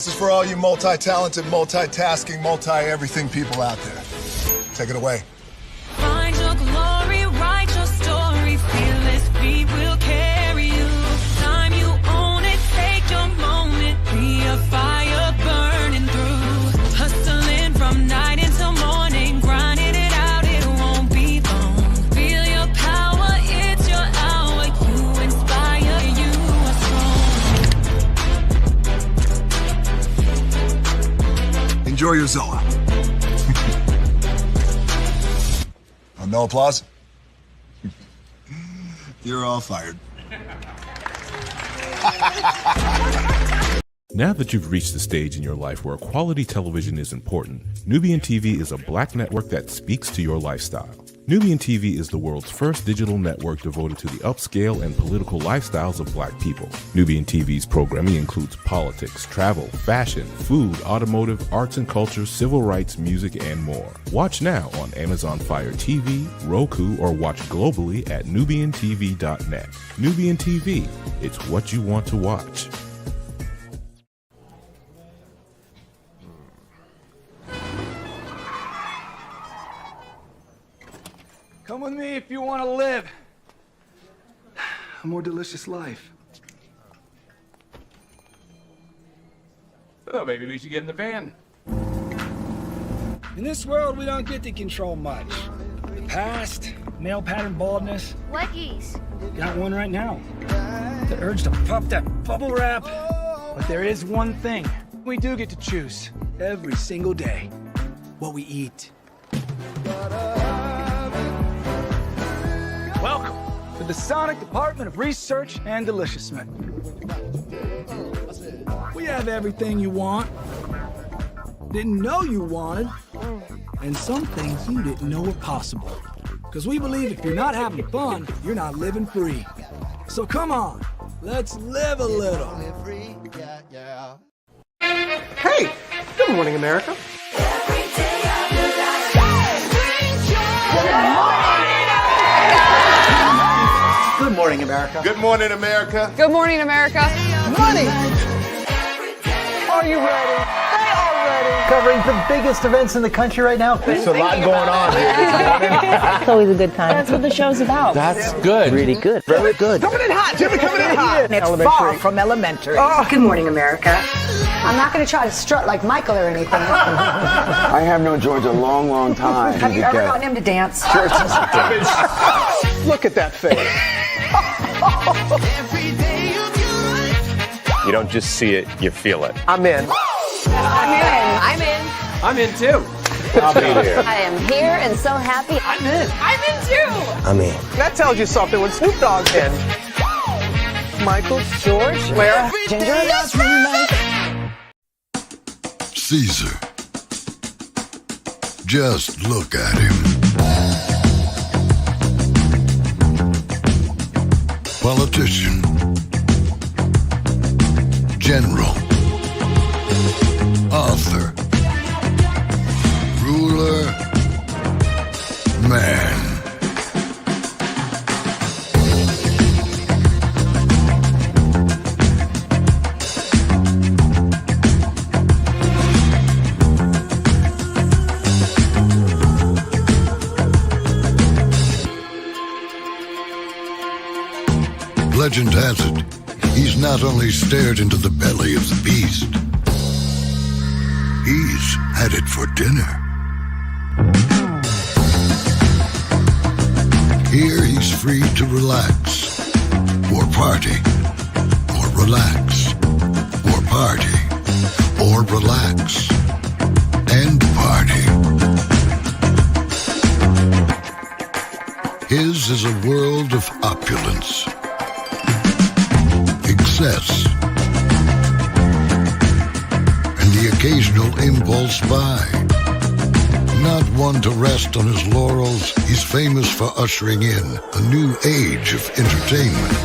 This is for all you multi-talented, multitasking, multi-everything people out there. Take it away. Find your glory, write your story, fearless feet will carry you. Time you own it, take your moment, be a fire burning through. Hustling from night until morning, grinding it out, it won't be long. Feel your power, it's your hour, you inspire, you are strong. Enjoy your Zoa. Oh, no applause? You're all fired. Now that you've reached the stage in your life where quality television is important, Nubian TV is a black network that speaks to your lifestyle. Nubian TV is the world's first digital network devoted to the upscale and political lifestyles of black people. Nubian TV's programming includes politics, travel, fashion, food, automotive, arts and culture, civil rights, music, and more. Watch now on Amazon Fire TV, Roku, or watch globally at nubiantv.net. Nubian TV, it's what you want to watch. Come with me if you want to live a more delicious life. Well, maybe we should get in the van. In this world, we don't get to control much. The past, male pattern baldness. Leggies. Got one right now. The urge to puff that bubble wrap. But there is one thing we do get to choose every single day: what we eat. Welcome to the Sonic Department of Research and Deliciousment. We have everything you want, didn't know you wanted, and some things you didn't know were possible. Because we believe if you're not having fun, you're not living free. So come on, let's live a little. Hey, good morning, America. Good morning, America. Good morning, America. Good morning, America. Money! Are you ready? They are ready. Covering the biggest events in the country right now. There's a lot going on here this morning. It's always a good time. That's what the show's about. That's good. Really good. Very good. Coming in hot, Jimmy, coming in hot. It's far from elementary. Oh, good morning, America. I'm not going to try to strut like Michael or anything. I have known George a long, long time. Have you ever gotten him to dance? Look at that face. You don't just see it, you feel it. I'm in. I'm in. I'm in too. I'll be there. I am here and so happy. I'm in. I'm in too. I'm in. That tells you something when Snoop Dogg's in. Michael, George, where? Ginger. Caesar. Just look at him. Politician. General. Author. Ruler. Man. Legend has it, he's not only stared into the belly of the beast, he's had it for dinner. Here he's free to relax, or party, or relax, or party, or relax, and party. His is a world of opulence, excess, and the occasional impulse buy. Not one to rest on his laurels, he's famous for ushering in a new age of entertainment.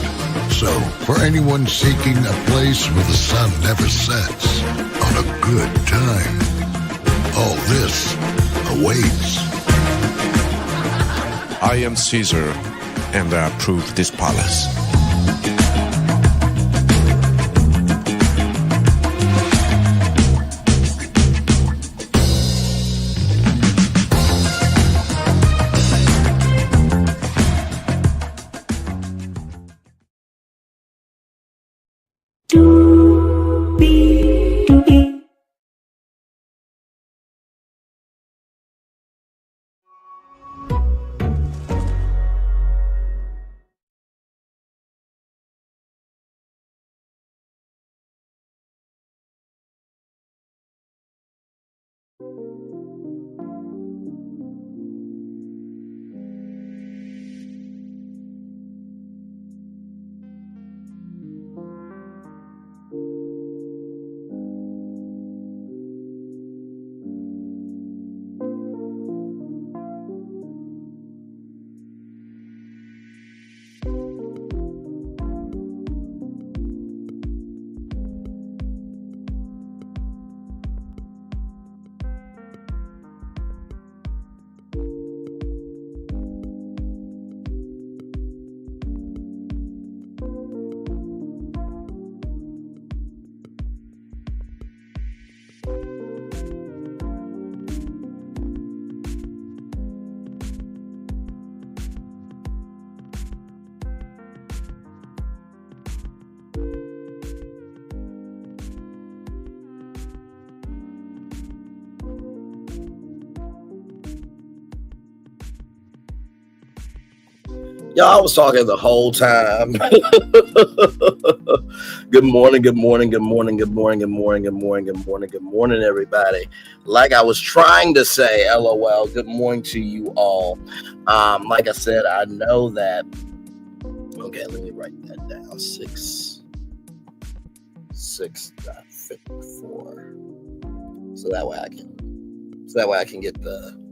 So, for anyone seeking a place where the sun never sets on a good time, all this awaits. I am Caesar, and I approve this palace. Y'all was talking the whole time. Good morning, good morning, good morning, good morning, good morning, good morning, good morning, good morning, everybody. Like I was trying to say, LOL, good morning to you all. Like I said, I know that. Okay, let me write that down. 6.54. So that way I can get the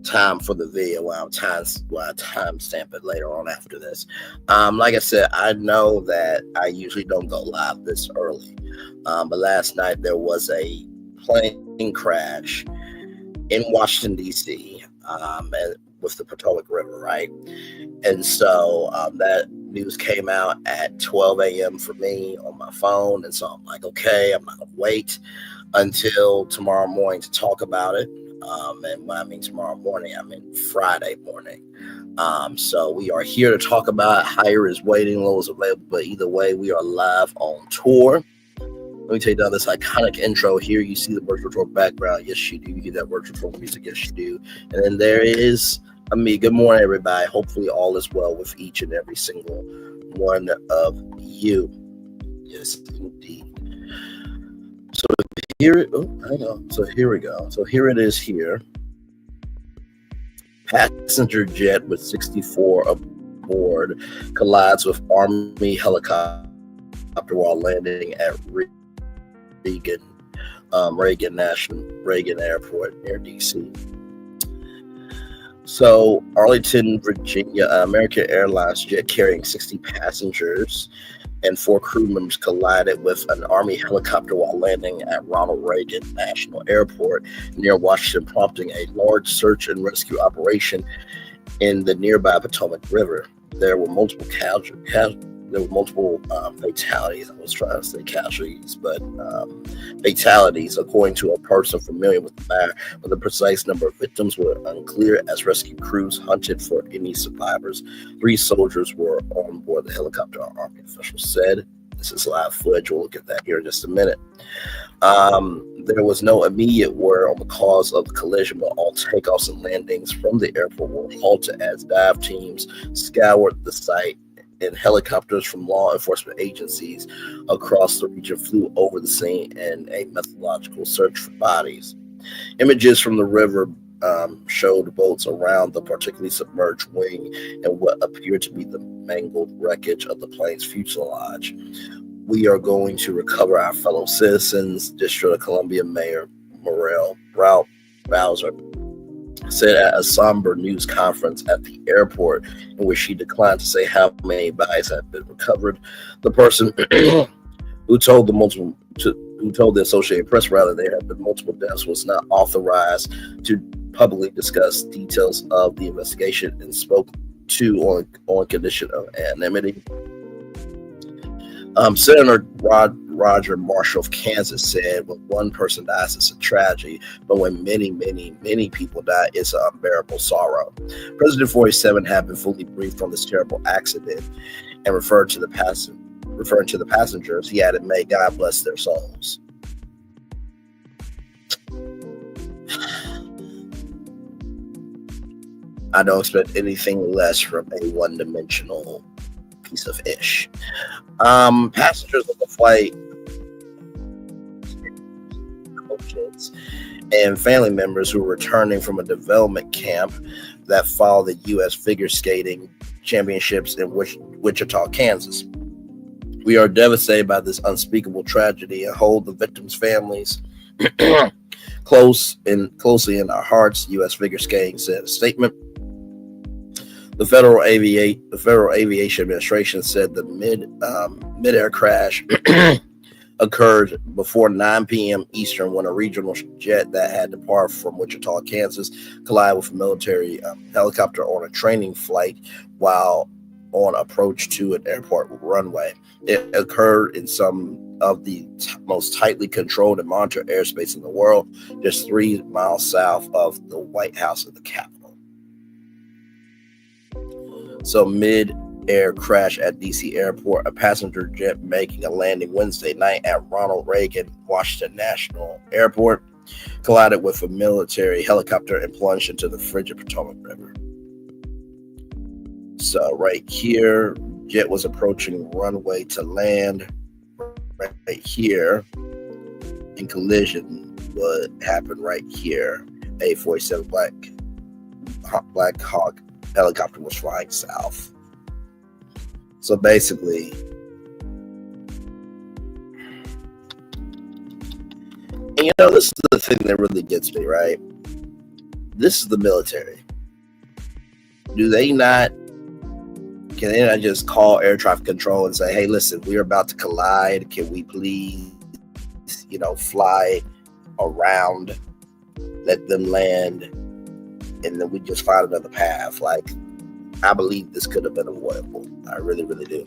time for the video while I time stamp it later on after this. Like I said, I know that I usually don't go live this early, but last night there was a plane crash in Washington D.C. With the Potomac River, right? And so that news came out at 12 a.m. for me on my phone, and so I'm like, okay, I'm not gonna wait until tomorrow morning to talk about it. And when I mean tomorrow morning, I mean Friday morning. So we are here to talk about Higher is Waiting, Low is Available, but either way, we are live on tour. Let me take down this iconic intro here. You see the virtual tour background. Yes, you do. You get that virtual tour music. Yes, you do. And then there is me. Good morning, everybody. Hopefully all is well with each and every single one of you. Yes, indeed. So here we go. So here it is here. Passenger jet with 64 aboard collides with Army helicopter while landing at Reagan Airport near DC. So Arlington, Virginia, American Airlines jet carrying 60 passengers and 4 crew members collided with an Army helicopter while landing at Ronald Reagan National Airport near Washington, prompting a large search and rescue operation in the nearby Potomac River. There were multiple fatalities. I was trying to say casualties, but fatalities, according to a person familiar with the matter. But the precise number of victims were unclear as rescue crews hunted for any survivors. 3 soldiers were on board the helicopter, our Army officials said. This is live footage. We'll look at that here in just a minute. There was no immediate word on the cause of the collision, but all takeoffs and landings from the airport were halted as dive teams scoured the site, and helicopters from law enforcement agencies across the region flew over the scene in a methodological search for bodies. Images from the river showed boats around the partially submerged wing and what appeared to be the mangled wreckage of the plane's fuselage. We are going to recover our fellow citizens, District of Columbia Mayor Muriel Bowser said at a somber news conference at the airport, in which she declined to say how many bodies have been recovered. The person who told the Associated Press there have been multiple deaths was not authorized to publicly discuss details of the investigation and spoke to on condition of anonymity. Senator Roger Marshall of Kansas said, when one person dies, it's a tragedy, but when many, many, many people die, it's an unbearable sorrow. President 47 had been fully briefed on this terrible accident and referring to the passengers, he added, may God bless their souls. I don't expect anything less from a one-dimensional piece of ish. Passengers of the flight, coaches, and family members who were returning from a development camp that followed the U.S. figure skating championships in Wichita, Kansas. We are devastated by this unspeakable tragedy and hold the victims' families closely in our hearts, U.S. figure skating said in a statement. The Federal Aviation Administration said the mid-air crash occurred before 9 p.m. Eastern when a regional jet that had departed from Wichita, Kansas, collided with a military helicopter on a training flight while on approach to an airport runway. It occurred in some of the most tightly controlled and monitored airspace in the world, just 3 miles south of the White House of the Capitol. So mid-air crash at D.C. Airport, a passenger jet making a landing Wednesday night at Ronald Reagan Washington National Airport collided with a military helicopter and plunged into the frigid Potomac River. So right here, jet was approaching runway to land. Right here, and collision would happen right here. A-47 Black Hawk helicopter was flying south. So basically, and this is the thing that really gets me, right? This is the military. Can they not just call air traffic control and say, hey, listen, we're about to collide. Can we please, fly around, let them land, and then we just find another path? Like, I believe this could have been avoidable. I really, really do.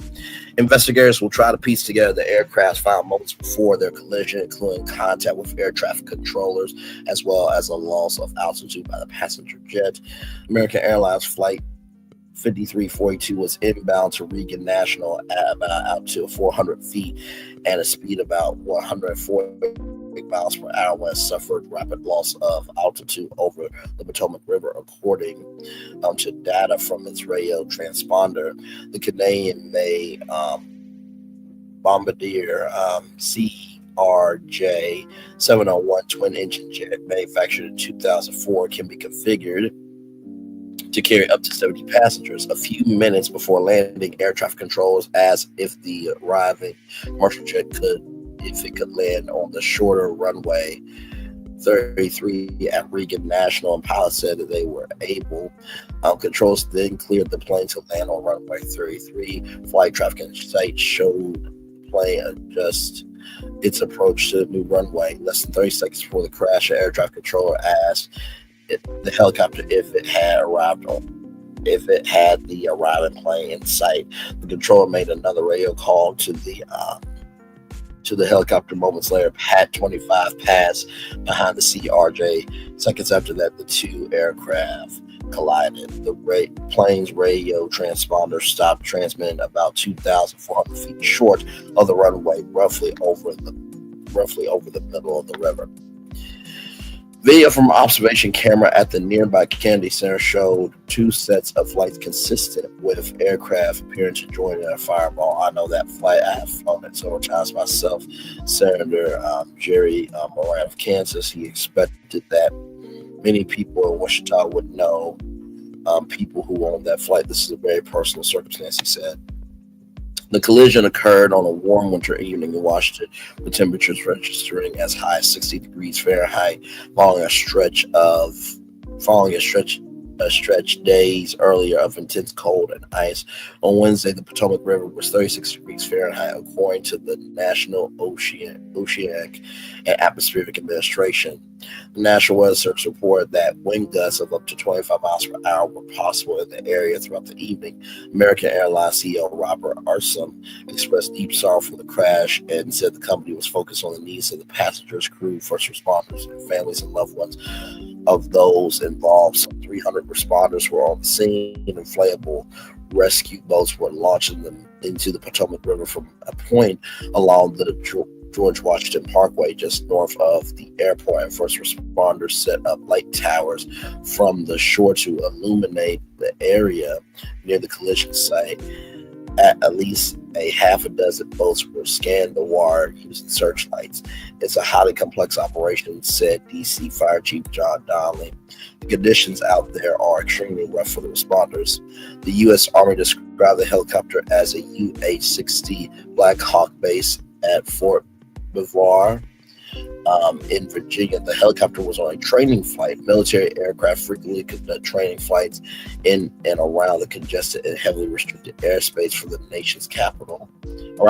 Investigators will try to piece together the aircraft found moments before their collision, including contact with air traffic controllers, as well as a loss of altitude by the passenger jet. American Airlines Flight 5342 was inbound to Reagan National at about out to 400 feet and a speed about 140 miles per hour when it suffered rapid loss of altitude over the Potomac River, according to data from its radio transponder. The Canadian-made Bombardier CRJ 701 twin-engine jet manufactured in 2004 can be configured to carry up to 70 passengers. A few minutes before landing, air traffic controllers asked if the arriving commercial jet could land on the shorter runway 33 at Reagan National, and pilots said that they were able. Controls then cleared the plane to land on runway 33. Flight traffic insight showed the plane adjust its approach to the new runway. Less than 30 seconds before the crash, an air traffic controller asked the helicopter if it had the arriving plane in sight. The controller made another radio call to the helicopter moments later. Pat 25 passed behind the CRJ. Seconds after that, the two aircraft collided. The plane's radio transponder stopped transmitting about 2,400 feet short of the runway, roughly over the middle of the river. Video from an observation camera at the nearby Kennedy Center showed two sets of flights consistent with aircraft appearing to join in a fireball. I know that flight. I have flown it several times myself. Senator Jerry Moran of Kansas, he expected that many people in Wichita would know people who were on that flight. This is a very personal circumstance, he said. The collision occurred on a warm winter evening in Washington, with temperatures registering as high as 60 degrees Fahrenheit, following a stretch days earlier of intense cold and ice. On Wednesday, the Potomac River was 36 degrees Fahrenheit, according to the National Oceanic and Atmospheric Administration. The National Weather Service reported that wind gusts of up to 25 miles per hour were possible in the area throughout the evening. American Airlines CEO Robert Arsom expressed deep sorrow for the crash and said the company was focused on the needs of the passengers, crew, first responders, and families and loved ones of those involved. Some 300 responders were on the scene. Inflatable rescue boats were launching them into the Potomac River from a point along the George Washington Parkway, just north of the airport, and first responders set up light towers from the shore to illuminate the area near the collision site. At least a half a dozen boats were scanned the water using searchlights. It's a highly complex operation, said DC Fire Chief John Donnelly. The conditions out there are extremely rough for the responders. The U.S. Army described the helicopter as a UH-60 Black Hawk base at Fort Belvoir in Virginia. The helicopter was on a training flight. Military aircraft frequently conduct training flights in and around the congested and heavily restricted airspace for the nation's capital, for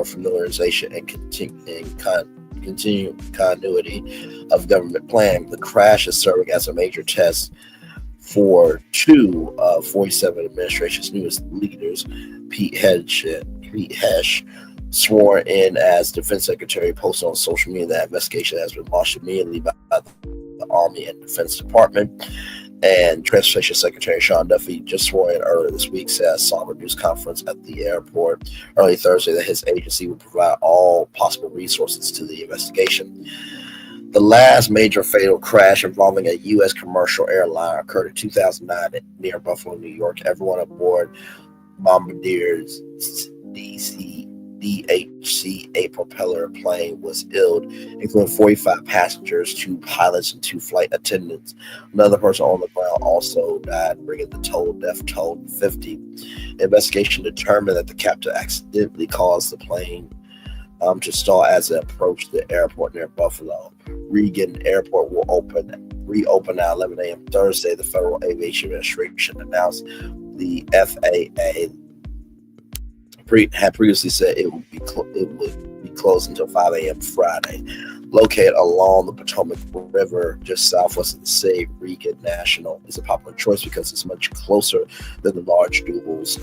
familiarization and continued continuity of government plan. The crash is serving as a major test for two of 47 administration's newest leaders. Pete Hesh, sworn in as Defense Secretary, posted on social media that investigation has been launched immediately by the Army and Defense Department. And Transportation Secretary Sean Duffy, just sworn in earlier this week, said saw a news conference at the airport early Thursday that his agency would provide all possible resources to the investigation. The last major fatal crash involving a U.S. commercial airline occurred in 2009 near Buffalo, New York. Everyone aboard Bombardier's DHC, a propeller plane, was ill, including 45 passengers, 2 pilots, and 2 flight attendants. Another person on the ground also died, bringing the total death toll to 50. Investigation determined that the captain accidentally caused the plane to stall as it approached the airport near Buffalo. Reagan Airport will reopen at 11 a.m. Thursday. The Federal Aviation Administration announced the FAA had previously said it would be closed until 5 a.m. Friday. Located along the Potomac River just southwest of the city, Reagan National is a popular choice because it's much closer than the large Dulles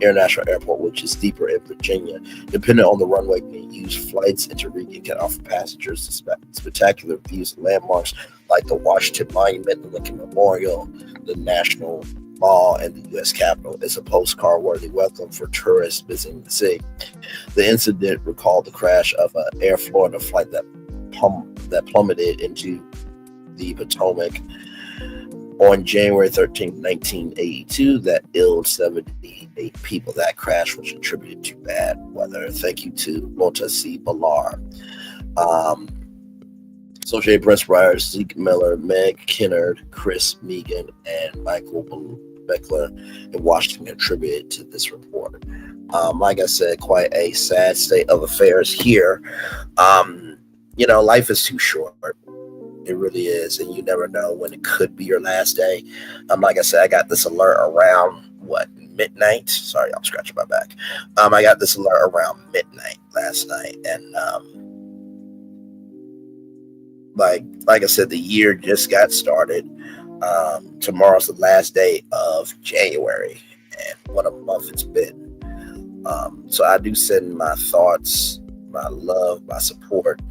International Airport, which is deeper in Virginia. Depending on the runway being used, flights into Reagan can offer passengers spectacular views of landmarks like the Washington Monument, the Lincoln Memorial, the National Mall, and the U.S. Capitol. It's a postcard-worthy welcome for tourists visiting the city. The incident recalled the crash of an Air Florida flight that plummeted into the Potomac on January 13, 1982, that killed 78 people. That crash was attributed to bad weather. Thank you to Mota C. Ballard. Associated Press writers Zeke Miller, Meg Kennard, Chris Megan, and Michael Beckler in Washington contributed to this report. Like I said, quite a sad state of affairs here. Life is too short. It really is, and you never know when it could be your last day. Like I said, I got this alert around midnight. Sorry, I'm scratching my back. I got this alert around midnight last night, and like I said, the year just got started. Tomorrow's the last day of January, and what a month it's been. So I do send my thoughts, my love, my support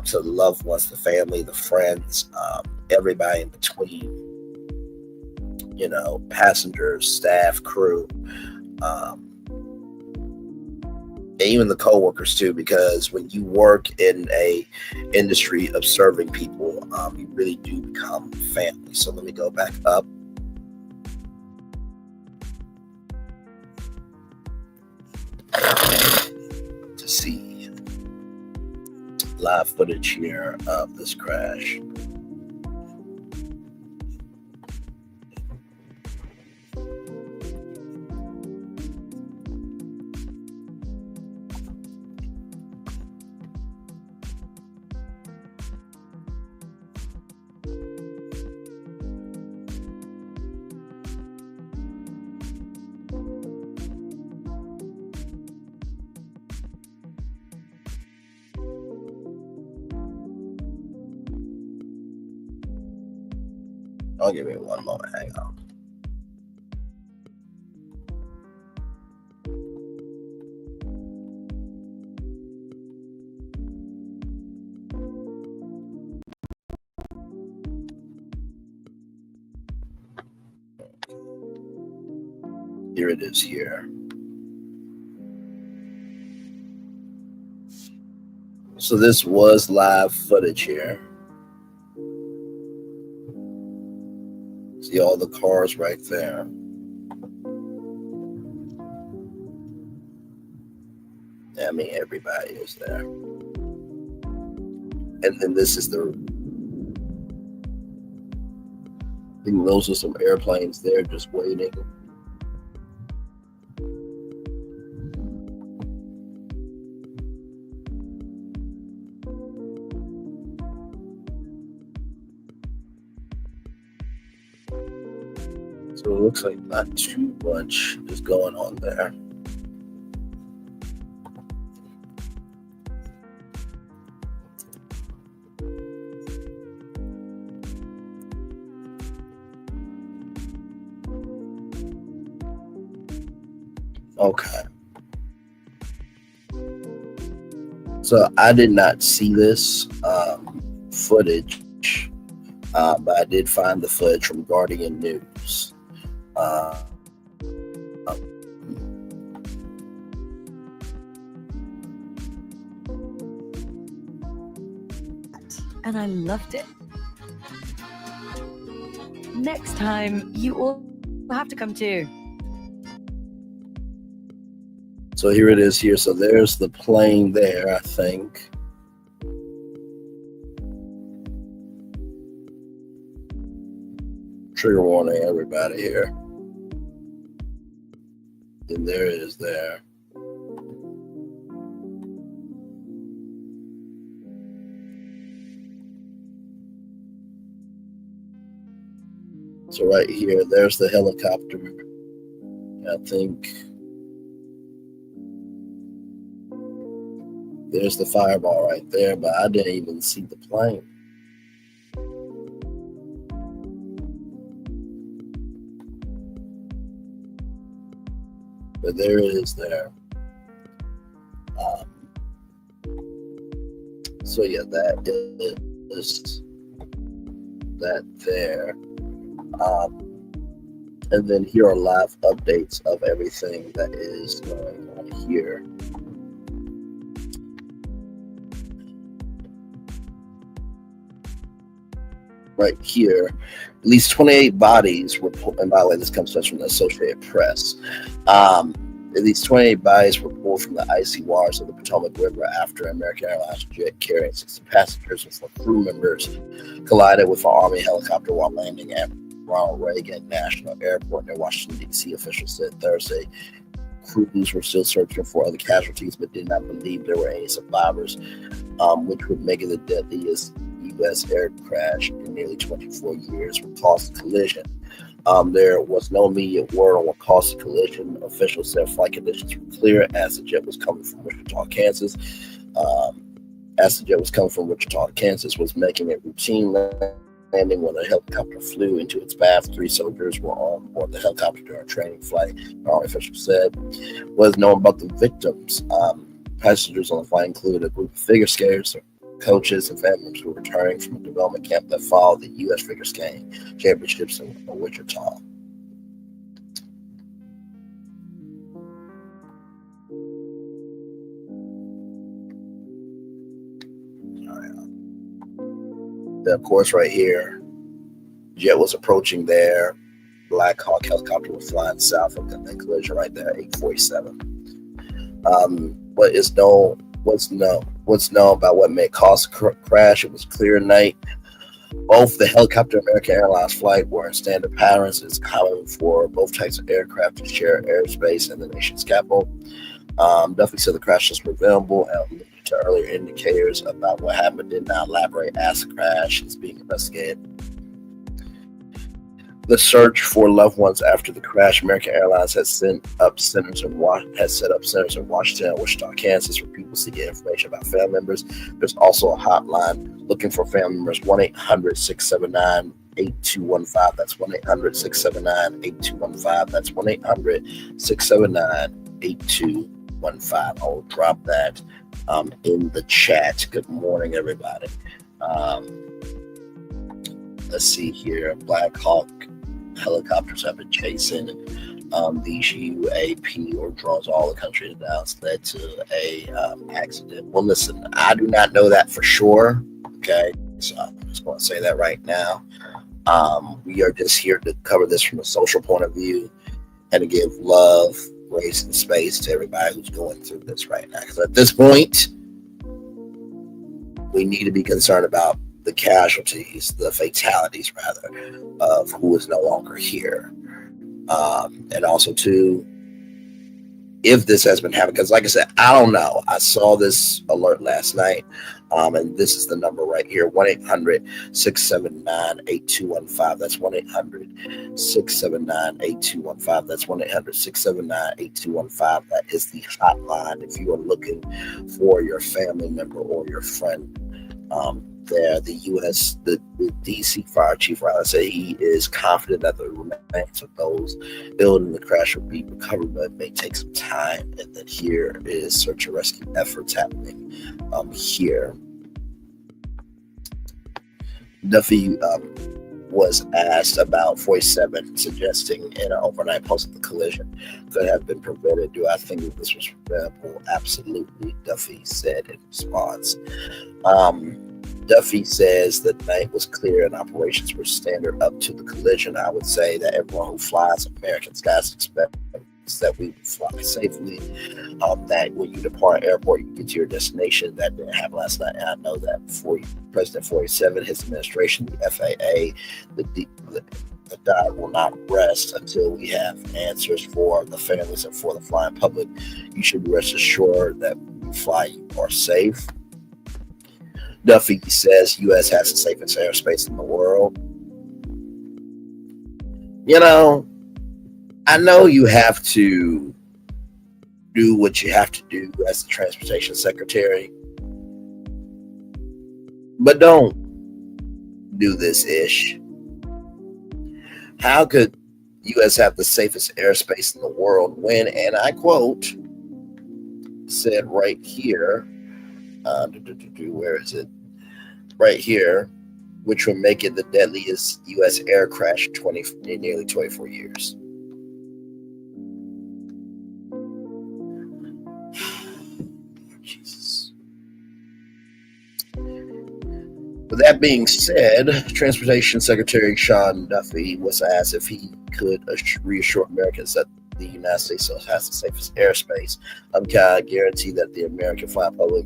to the loved ones, the family, the friends, everybody in between, passengers, staff, crew, and even the co-workers too, because when you work in a industry of serving people, you really do become family. So let me go back up. To see live footage here of this crash. I'll give me one moment. Hang on. Here it is here. So this was live footage here. See all the cars right there. I mean, everybody is there. And then this is I think those are some airplanes there just waiting. So it looks like not too much is going on there. Okay. So I did not see this footage, but I did find the footage from Guardian News. And I loved it. Next time, you all have to come too. So here it is here. So there's the plane there, I think. Trigger warning, everybody here. And there it is there. So right here, there's the helicopter. I think there's the fireball right there, but I didn't even see the plane. But there it is there. So yeah, that is that there. And then here are live updates of everything that is going on here. Right here, at least 28 bodies were pulled, and by the way, this comes to us from the Associated Press. At least 28 bodies were pulled from the icy waters of the Potomac River after an American Airlines jet carrying 60 passengers and 4 crew members collided with an Army helicopter while landing at Ronald Reagan National Airport near Washington, D.C. Officials said Thursday. Crews were still searching for other casualties, but did not believe there were any survivors, which would make it the deadliest U.S. air crash in nearly 24 years with caused the collision. There was no immediate word on what caused the collision. Officials said flight conditions were clear as the jet was coming from Wichita, Kansas. Kansas was making a routine landing when a helicopter flew into its path. 3 soldiers were on board the helicopter during a training flight, Army officials said. What is known about the victims? Passengers on the flight included a group of figure skaters, coaches, and family members who were returning from a development camp that followed the U.S. Figure Skating Championships in Wichita. Then, of course, right here, jet was approaching there. Black Hawk helicopter was flying south of the collision right there, 847. What's known about what may cause the crash? It was clear night. Both the helicopter and American Airlines flight were in standard patterns. It's common for both types of aircraft to share airspace in the nation's capital. Definitely said the crashes were preventable and leading to earlier indicators about what happened. Did not elaborate as the crash is being investigated. The search for loved ones after the crash. American Airlines has set up centers in Washington and Wichita, Kansas, for people seeking information about family members. There's also a hotline looking for family members, 1-800-679-8215. That's 1-800-679-8215. That's 1-800-679-8215. I'll drop that in the chat. Good morning, everybody. Let's see here. Black Hawk helicopters have been chasing these UAP or drones all the country announced led to a accident. Well, listen, I do not know that for sure. Okay, so I'm just going to say that right now. We are just here to cover this from a social point of view and to give love, grace, and space to everybody who's going through this right now. Because at this point, we need to be concerned about the casualties, the fatalities rather, of who is no longer here. And also too, if this has been happening, because like I said, I don't know. I saw this alert last night, and this is the number right here, 1-800-679-8215. That's 1-800-679-8215. That's 1-800-679-8215. That is the hotline if you are looking for your family member or your friend. There, the DC Fire Chief Riley said he is confident that the remains of those killed in the crash will be recovered, but it may take some time. And then here is search and rescue efforts happening here. Duffy was asked about 47, suggesting in an overnight post that the collision could have been prevented. Do I think that this was preventable? Absolutely, Duffy said in response. Duffy says the night was clear and operations were standard up to the collision. I would say that everyone who flies American skies expects that we fly safely, that when you depart airport, you get to your destination. That didn't happen last night. And I know that for President 47, his administration, the FAA, the dot will not rest until we have answers for the families and for the flying public. You should rest assured that when you fly, you are safe. Duffy says U.S. has the safest airspace in the world. You know, I know you have to do what you have to do as the transportation secretary, but don't do this ish. How could U.S. have the safest airspace in the world when, and I quote, said right here, where is it? Right here, which would make it the deadliest U.S. air crash in nearly 24 years. Jesus. With that being said, Transportation Secretary Sean Duffy was asked if he could reassure Americans that the United States has the safest airspace. Can I guarantee that the American flying public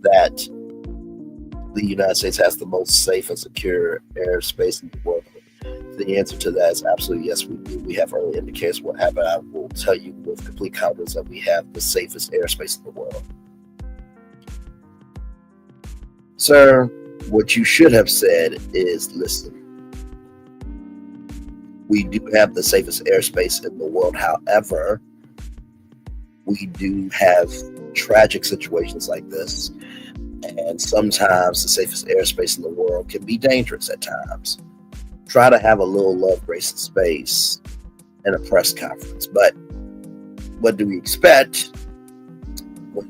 that the United States has the most safe and secure airspace in the world? The answer to that is absolutely yes, we do. We have early indicators what happened. I will tell you with complete confidence that we have the safest airspace in the world. Sir, what you should have said is, listen, we do have the safest airspace in the world. However, we do have tragic situations like this, and sometimes the safest airspace in the world can be dangerous at times. Try to have a little love, grace, and space in a press conference. But what do we expect when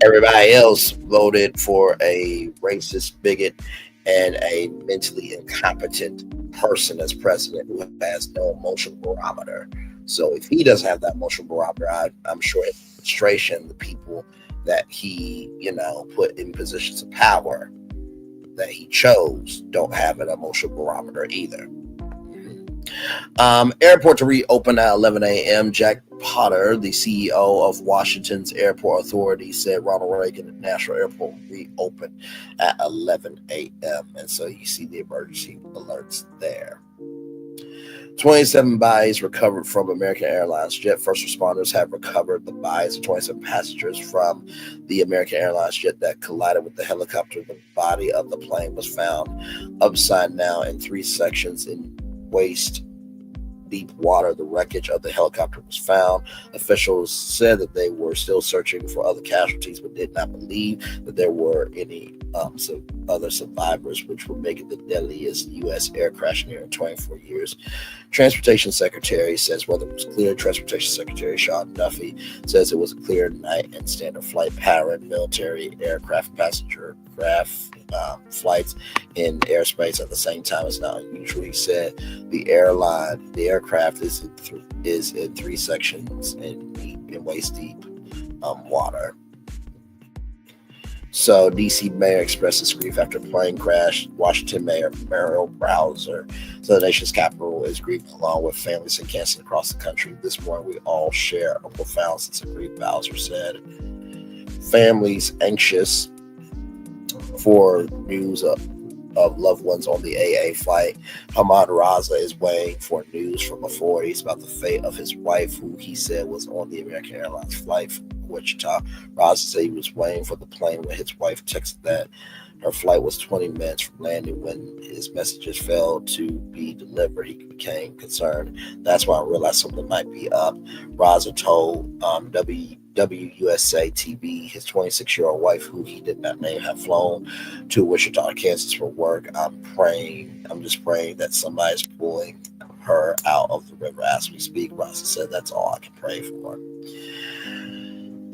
everybody else voted for a racist, bigot, and a mentally incompetent person as president who has no emotional barometer? So if he doesn't have that emotional barometer, I'm sure his administration, the people that he, put in positions of power that he chose, don't have an emotional barometer either. Airport to reopen at 11 a.m. Jack Potter, the CEO of Washington's Airport Authority, said Ronald Reagan National Airport will reopen at 11 a.m. And so you see the emergency alerts there. 27 bodies recovered from American Airlines jet. First responders have recovered the bodies of 27 passengers from the American Airlines jet that collided with the helicopter. The body of the plane was found upside down in 3 sections in waist deep water. The wreckage of the helicopter was found. Officials said that they were still searching for other casualties, but did not believe that there were any other survivors, which would make it the deadliest U.S. air crash in nearly 24 years. Transportation Secretary says weather was clear. Transportation Secretary Sean Duffy says it was a clear night and standard flight pattern. Military aircraft, passenger craft flights in airspace at the same time is not unusual. He said the aircraft is in three sections in waist deep water. So, D.C. Mayor expresses grief after plane crash. Washington Mayor Muriel Bowser. So, the nation's capital is grieving along with families in Kansas across the country. This morning, we all share a profound sense of grief, Bowser said. Families anxious for news of loved ones on the AA flight. Hamad Raza is waiting for news from authorities about the fate of his wife, who he said was on the American Airlines flight from Wichita. Raza said he was waiting for the plane when his wife texted that her flight was 20 minutes from landing. When his messages failed to be delivered, he became concerned. That's why I realized something might be up. Raza told WUSA TV his 26-year-old wife, who he did not name, had flown to Wichita, Kansas for work. I'm just praying that somebody's pulling her out of the river as we speak. Raza said that's all I can pray for.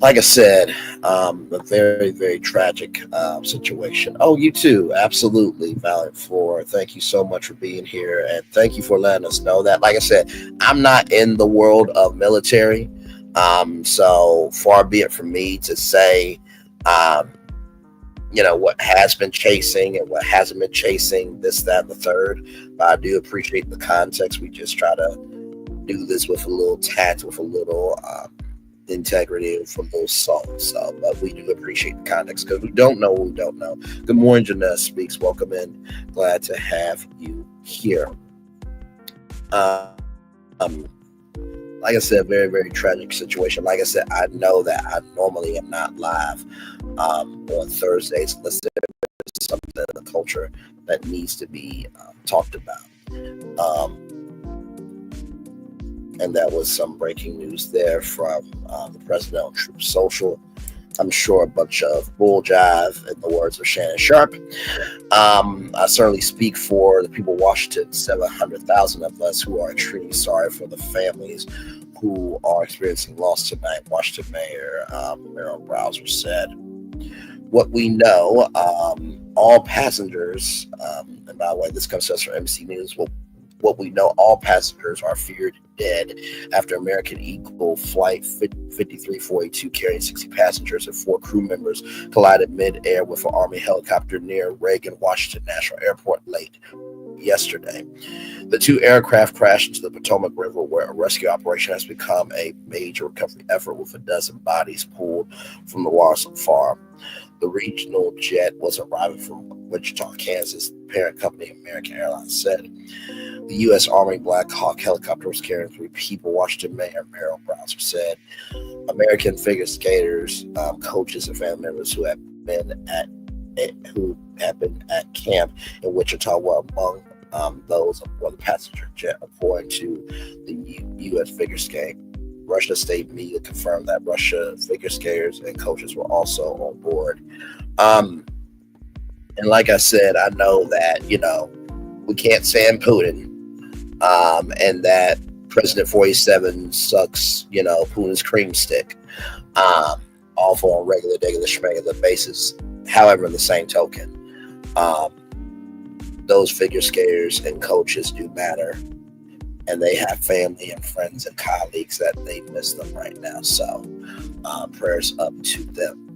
Like I said, a very, very tragic situation. Oh, you too. Absolutely. Valiant Floor. Thank you so much for being here. And thank you for letting us know that. Like I said, I'm not in the world of military. So far be it from me to say, what has been chasing and what hasn't been chasing, this, that, and the third. But I do appreciate the context. We just try to do this with a little tact, with a little integrity, and from those songs. So, but we do appreciate the context because we don't know what we don't know. Good morning, Janessa Speaks. Welcome in. Glad to have you here. Like I said, very, very tragic situation. Like I said, I know that I normally am not live on Thursdays unless there's something in the culture that needs to be talked about. And that was some breaking news there from the president on Truth Social. I'm sure a bunch of bull jive, in the words of Shannon Sharp. I certainly speak for the people of Washington, 700,000 of us who are extremely sorry for the families who are experiencing loss tonight. Washington Mayor Muriel Bowser said, what we know, all passengers, and by the way, this comes to us from NBC News, what we know, all passengers are feared dead after American Eagle Flight 5342 carrying 60 passengers and 4 crew members collided mid-air with an Army helicopter near Reagan Washington National Airport late yesterday. The 2 aircraft crashed into the Potomac River, where a rescue operation has become a major recovery effort with a dozen bodies pulled from the water so far. The regional jet was arriving from Wichita, Kansas. The parent company, American Airlines, said the U.S. Army Black Hawk helicopter was carrying 3 people. Washington Mayor Muriel Bowser said American figure skaters, coaches, and family members who have been at camp in Wichita were among those aboard the passenger jet, according to the U.S. figure skate. Russia state media confirmed that Russia figure skaters and coaches were also on board. And like I said, I know that, we can't stand Putin, and that President 47 sucks, Putin's cream stick, off on regular basis. However, in the same token, those figure skaters and coaches do matter. And they have family and friends and colleagues that they miss them right now. So prayers up to them.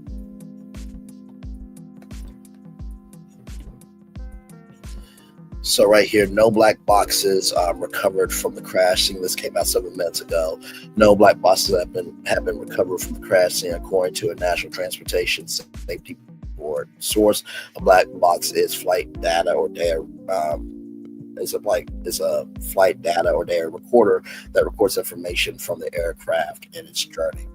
So right here, no black boxes recovered from the crash scene. This came out 7 minutes ago. No black boxes have been recovered from the crash scene, according to a National Transportation Safety Board source. A black box is flight data or data. Is a flight data or data recorder that records information from the aircraft and its journey.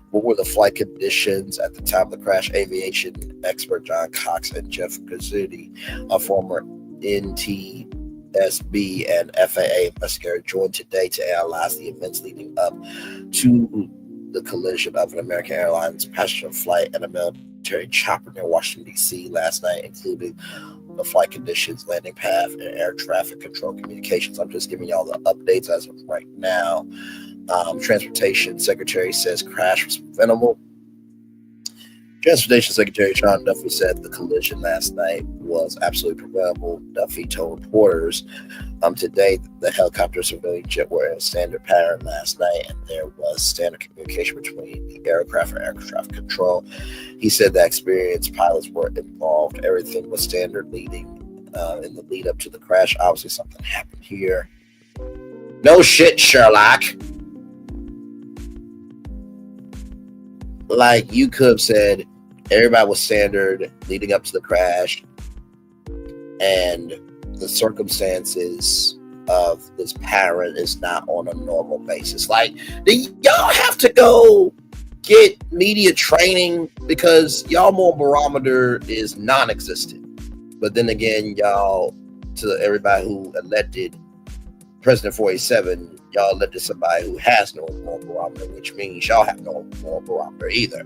What were the flight conditions at the time of the crash? Aviation expert John Cox and Jeff Gazzuti, a former NTSB and FAA investigator, joined today to analyze the events leading up to the collision of an American Airlines passenger flight and a military chopper near Washington, D.C. last night, including the flight conditions, landing path, and air traffic control communications. I'm just giving y'all the updates as of right now. Transportation Secretary says crash was preventable. Transportation Secretary Sean Duffy said the collision last night was absolutely preventable. Duffy told reporters today the helicopter civilian jet were in a standard pattern last night, and there was standard communication between the aircraft and air traffic control. He said that experienced pilots were involved. Everything was standard leading in the lead up to the crash. Obviously, something happened here. No shit, Sherlock. Like, you could have said everybody was standard leading up to the crash, and the circumstances of this pattern is not on a normal basis. Like, do y'all have to go get media training? Because y'all moral barometer is non-existent. But then again, y'all, to everybody who elected President 47, y'all elected somebody who has no moral barometer, which means y'all have no moral barometer either.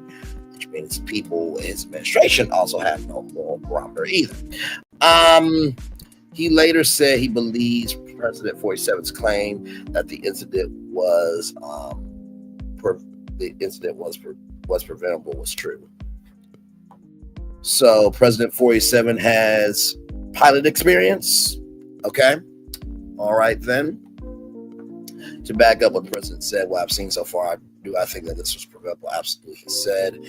Which means people in his administration also have no moral barometer either. He later said he believes President 47's claim that the incident was preventable was true. So President 47 has pilot experience. Okay. All right then. To back up what the president said, what I've seen so far, I think that this was preventable. Absolutely. He said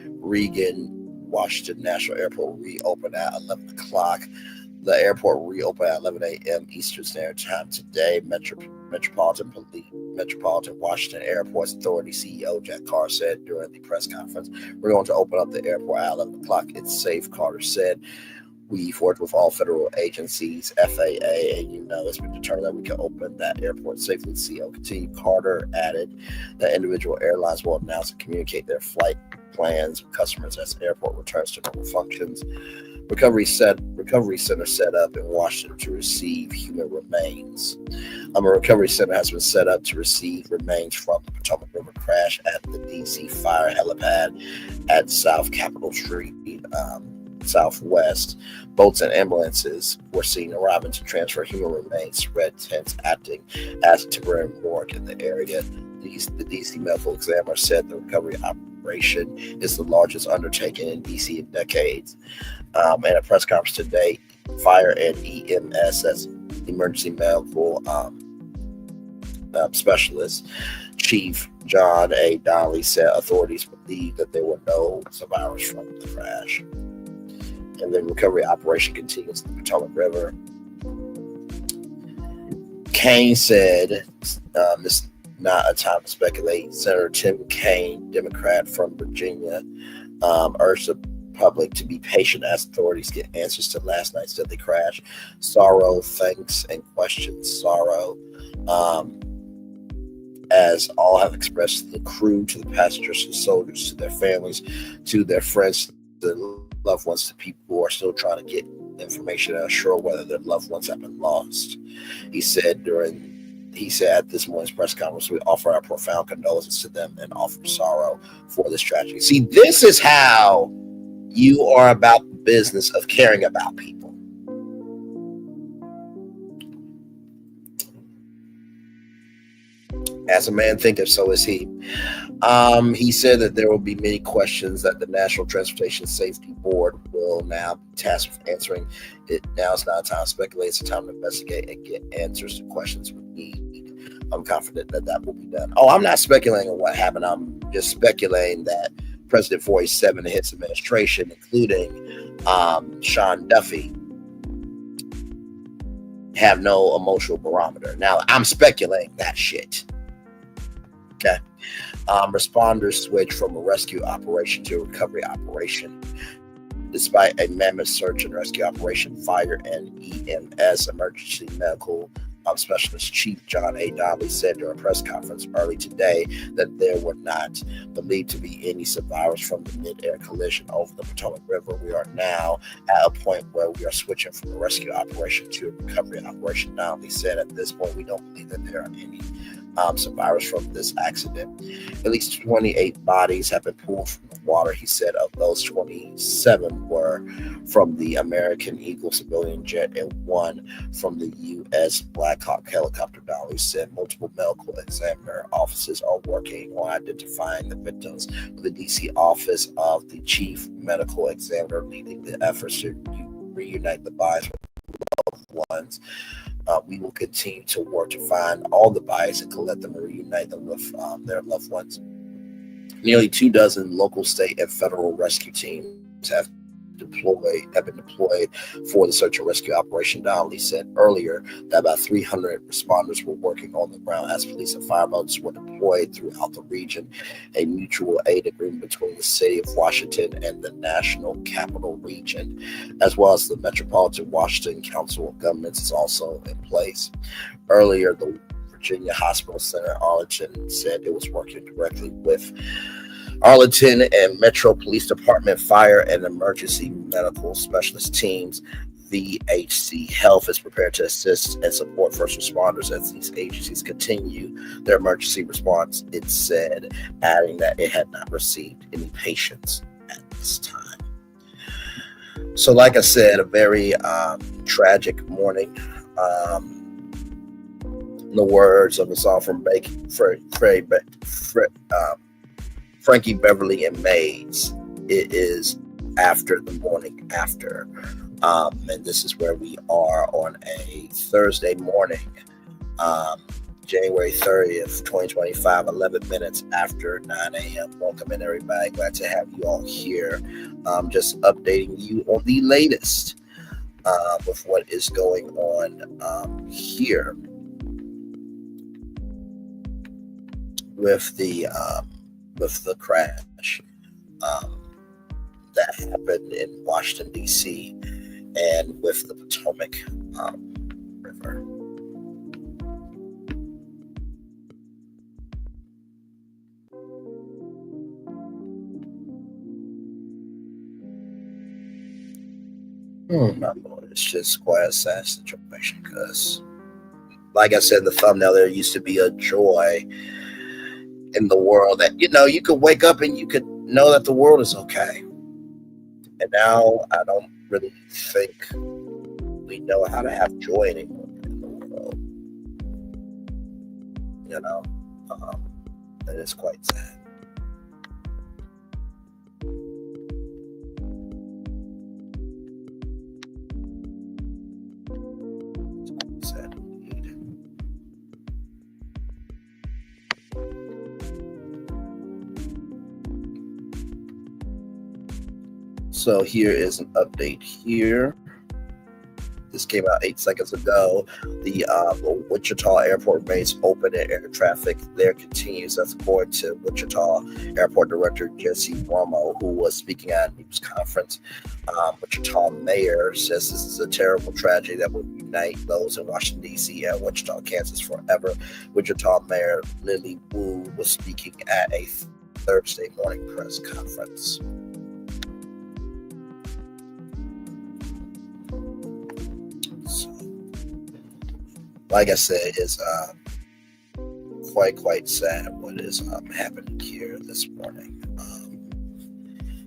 Reagan Washington National Airport reopened at 11 o'clock. The airport reopened at 11 a.m. Eastern Standard Time today. Metropolitan Washington Airport's Authority CEO Jack Carr said during the press conference, "We're going to open up the airport at 11 o'clock. It's safe," Carter said. "We've worked with all federal agencies, FAA, and it's been determined that we can open that airport safely." The CEO continued. Carter added that individual airlines will announce and communicate their flight plans with customers as the airport returns to normal functions. Recovery center set up in Washington to receive human remains. A recovery center has been set up to receive remains from the Potomac River crash at the D.C. Fire helipad at South Capitol Street. Southwest. Boats and ambulances were seen arriving to transfer human remains. Red tents acting as a temporary morgue in the area. The D.C. Medical Examiner said the recovery operation is the largest undertaking in D.C. in decades. In a press conference today, Fire and EMS, that's Emergency Medical Specialist Chief John A. Donnelly, said authorities believe that there were no survivors from the crash. And the recovery operation continues in the Potomac River. Kaine said, "This is not a time to speculate." Senator Tim Kaine, Democrat from Virginia, urged the public to be patient as authorities get answers to last night's deadly crash. Sorrow, thanks, and questions. Sorrow, as all have expressed to the crew, to the passengers, to the soldiers, to their families, to their friends, to the loved ones, to people who are still trying to get information and unsure whether their loved ones have been lost. He said at this morning's press conference, "We offer our profound condolences to them and offer sorrow for this tragedy." See, this is how you are about the business of caring about people. As a man thinketh, so is he. He said that there will be many questions that the National Transportation Safety Board will now be tasked with answering. Now is not a time to speculate. It's a time to investigate and get answers to questions we need. I'm confident that that will be done. Oh, I'm not speculating on what happened. I'm just speculating that President 47 and his administration, including Sean Duffy, have no emotional barometer. Now, I'm speculating that shit. Okay. Responders switched from a rescue operation to a recovery operation. Despite a mammoth search and rescue operation, Fire and EMS, Emergency Medical Specialist Chief John A. Donnelly said during a press conference early today that there were not believed to be any survivors from the mid-air collision over the Potomac River. We are now at a point where we are switching from a rescue operation to a recovery operation. Donnelly said at this point we don't believe that there are any survivors from this accident. At least 28 bodies have been pulled from the water. He said of those, 27 were from the American Eagle civilian jet and 1 from the U.S. Black Hawk helicopter. Donnelly said multiple medical examiner offices are working on identifying the victims, with the D.C. office of the chief medical examiner leading the efforts to reunite the bodies with loved ones. We will continue to work to find all the bodies and collect them and reunite them with their loved ones. Nearly 24 local, state, and federal rescue teams have been deployed for the search and rescue operation. Donnelly said earlier that about 300 responders were working on the ground as police and fireboats were deployed throughout the region. A mutual aid agreement between the city of Washington and the National Capital Region, as well as the Metropolitan Washington Council of Governments, is also in place. Earlier, the Virginia Hospital Center in Arlington said it was working directly with Arlington and Metro Police Department fire and emergency medical specialist teams. VHC Health is prepared to assist and support first responders as these agencies continue their emergency response, it said, adding that it had not received any patients at this time. So like I said, a very tragic morning. In the words of a song from Frankie Beverly and Mays, it is after the morning after. And this is where we are on a Thursday morning, January 30th, 2025, 11 minutes after 9 a.m. Welcome in, everybody. Glad to have you all here. Just updating you on the latest with what is going on here with the crash that happened in Washington, D.C. and with the Potomac River. My Lord, it's just quite a sad situation because, like I said in the thumbnail, there used to be a joy in the world that, you could wake up and you could know that the world is okay. And now I don't really think we know how to have joy anymore in the world. And it's quite sad. It's sad indeed. So here is an update here. This came out 8 seconds ago. The Wichita Airport remains open and air traffic there continues. That's according to Wichita Airport Director Jesse Romo, who was speaking at a news conference. Wichita Mayor says this is a terrible tragedy that will unite those in Washington, D.C. and Wichita, Kansas forever. Wichita Mayor Lily Wu was speaking at a Thursday morning press conference. Like I said, it's quite sad what is happening here this morning.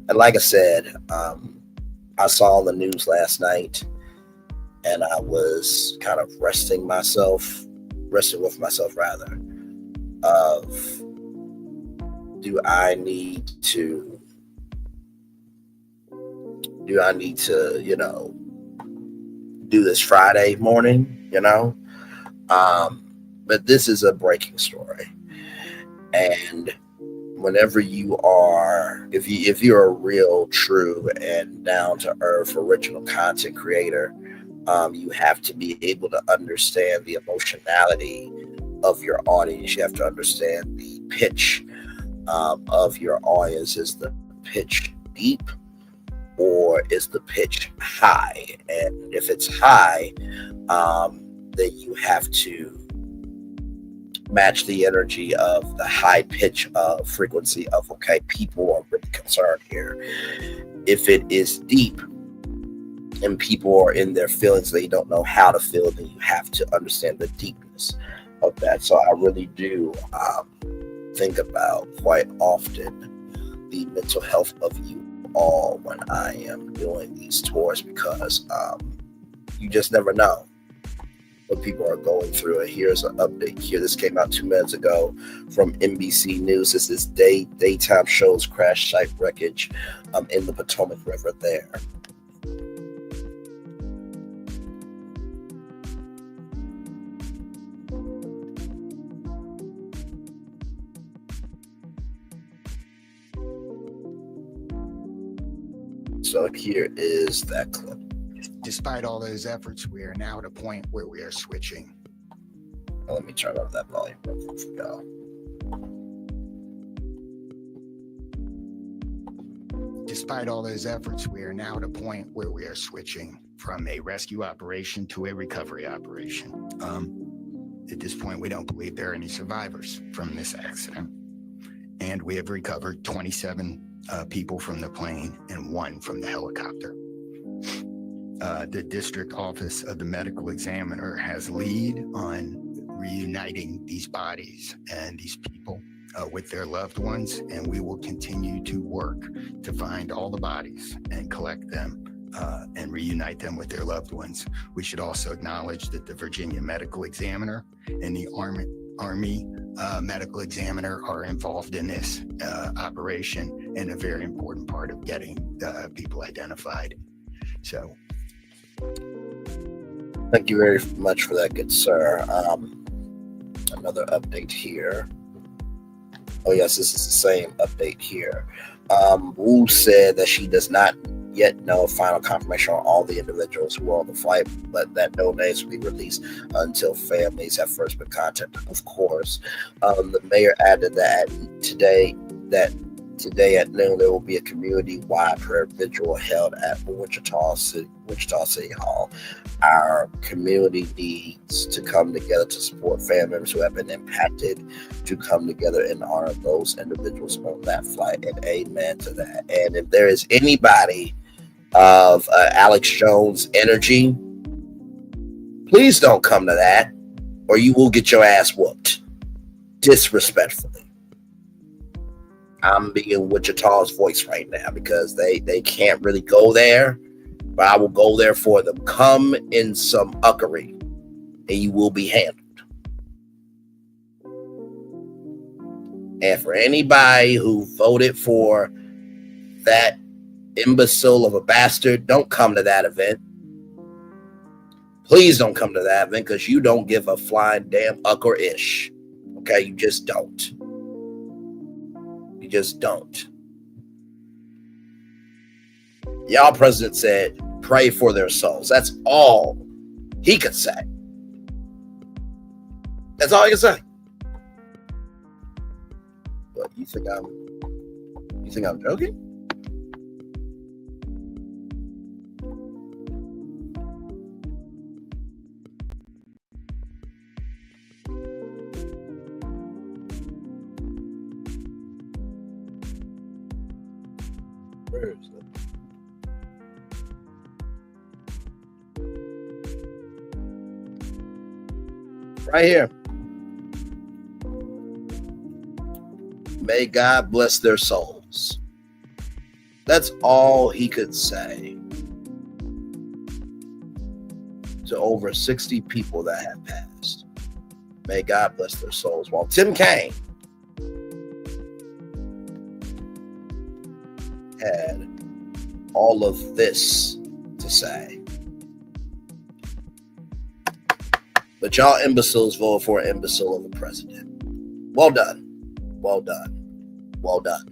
And like I said, I saw the news last night, and I was kind of wrestling with myself rather, of do I need to, do this Friday morning, but this is a breaking story. And whenever you are, if you're a real, true, and down to earth original content creator, you have to be able to understand the emotionality of your audience. You have to understand the pitch of your audience. Is the pitch deep or is the pitch high? And if it's high, then you have to match the energy of the high pitch of frequency of, okay, people are really concerned here. If it is deep and people are in their feelings, they don't know how to feel, then you have to understand the deepness of that. So I really do think about quite often the mental health of you all when I am doing these tours, because you just never know what people are going through. And here's an update here. This came out 2 minutes ago from NBC News. This is daytime shows crash site wreckage in the Potomac River there. So here is that clip. Despite all those efforts, we are now at a point where we are switching. Let me turn up that volume real quick for y'all. Despite all those efforts, we are now at a point where we are switching from a rescue operation to a recovery operation. At this point, we don't believe there are any survivors from this accident. And we have recovered 27 people from the plane and 1 from the helicopter. The district office of the medical examiner has lead on reuniting these bodies and these people with their loved ones, and we will continue to work to find all the bodies and collect them and reunite them with their loved ones. We should also acknowledge that the Virginia medical examiner and the Army medical examiner are involved in this operation and a very important part of getting people identified. So, thank you very much for that, good sir. Another update here. Oh yes, this is the same update here. Wu said that she does not yet know final confirmation on all the individuals who were on the flight, but that no names will be released until families have first been contacted. Of course, the mayor added that today at noon there will be a community-wide prayer vigil held at Wichita City Hall. Our community needs to come together to support family members who have been impacted, to come together and honor those individuals on that flight, and amen to that. And if there is anybody of Alex Jones energy, please don't come to that, or you will get your ass whooped disrespectfully. I'm being Wichita's voice right now because they can't really go there, but I will go there for them. Come in some uckery and you will be handled. And for anybody who voted for that imbecile of a bastard, don't come to that event. Please don't come to that event, because you don't give a flying damn ucker-ish. Okay, you just don't. You just don't. Y'all president said, pray for their souls. That's all he could say. That's all he could say. What, you think I'm joking? Where is it? Right here. May God bless their souls. That's all he could say to over 60 people that have passed. May God bless their souls. While Tim Kaine had all of this to say. But y'all imbeciles voted for an imbecile of a president. Well done. Well done. Well done.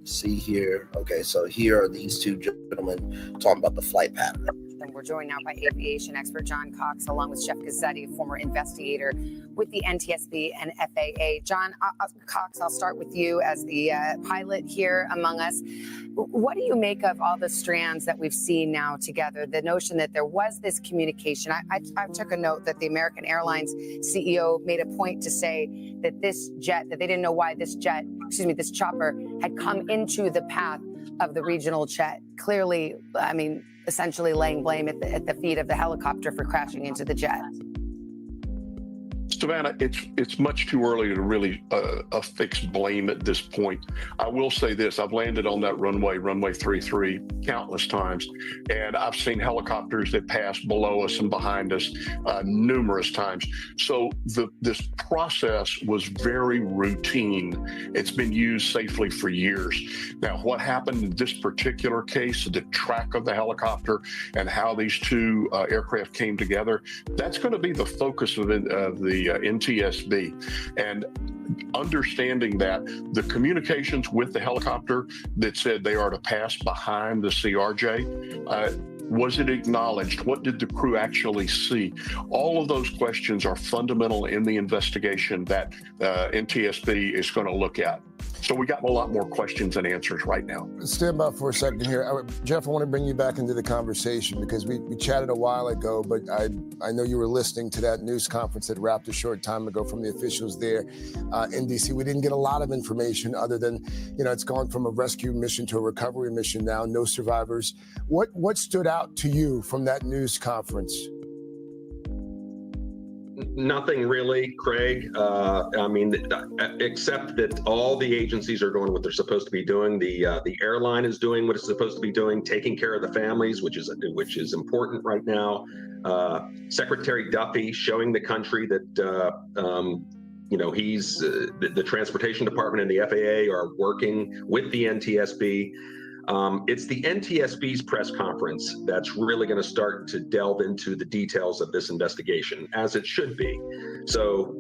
See here. Okay, so here are these two gentlemen talking about the flight pattern. And we're joined now by aviation expert John Cox, along with Jeff Gazzetti, former investigator with the NTSB and FAA. John Cox, I'll start with you as the pilot here among us. What do you make of all the strands that we've seen now together? The notion that there was this communication. I took a note that the American Airlines CEO made a point to say that this jet, that they didn't know why this chopper had come into the path of the regional jet. Clearly, I mean, essentially laying blame at the feet of the helicopter for crashing into the jet. Savannah, it's much too early to really affix blame at this point. I will say this: I've landed on that runway 33, countless times, and I've seen helicopters that pass below us and behind us numerous times. So this process was very routine. It's been used safely for years. Now, what happened in this particular case, the track of the helicopter and how these two aircraft came together, that's going to be the focus of the NTSB, and understanding that the communications with the helicopter that said they are to pass behind the CRJ, was it acknowledged? What did the crew actually see? All of those questions are fundamental in the investigation that NTSB is going to look at. So we got a lot more questions and answers right now. Stand by for a second here. Jeff, I want to bring you back into the conversation because we chatted a while ago, but I know you were listening to that news conference that wrapped a short time ago from the officials there in D.C. We didn't get a lot of information other than, it's gone from a rescue mission to a recovery mission now, no survivors. What stood out to you from that news conference? Nothing really, Craig. I mean, except that all the agencies are doing what they're supposed to be doing. The airline is doing what it's supposed to be doing, taking care of the families, which is important right now. Secretary Duffy showing the country that he's the Transportation Department and the FAA are working with the NTSB. It's the NTSB's press conference that's really going to start to delve into the details of this investigation, as it should be. So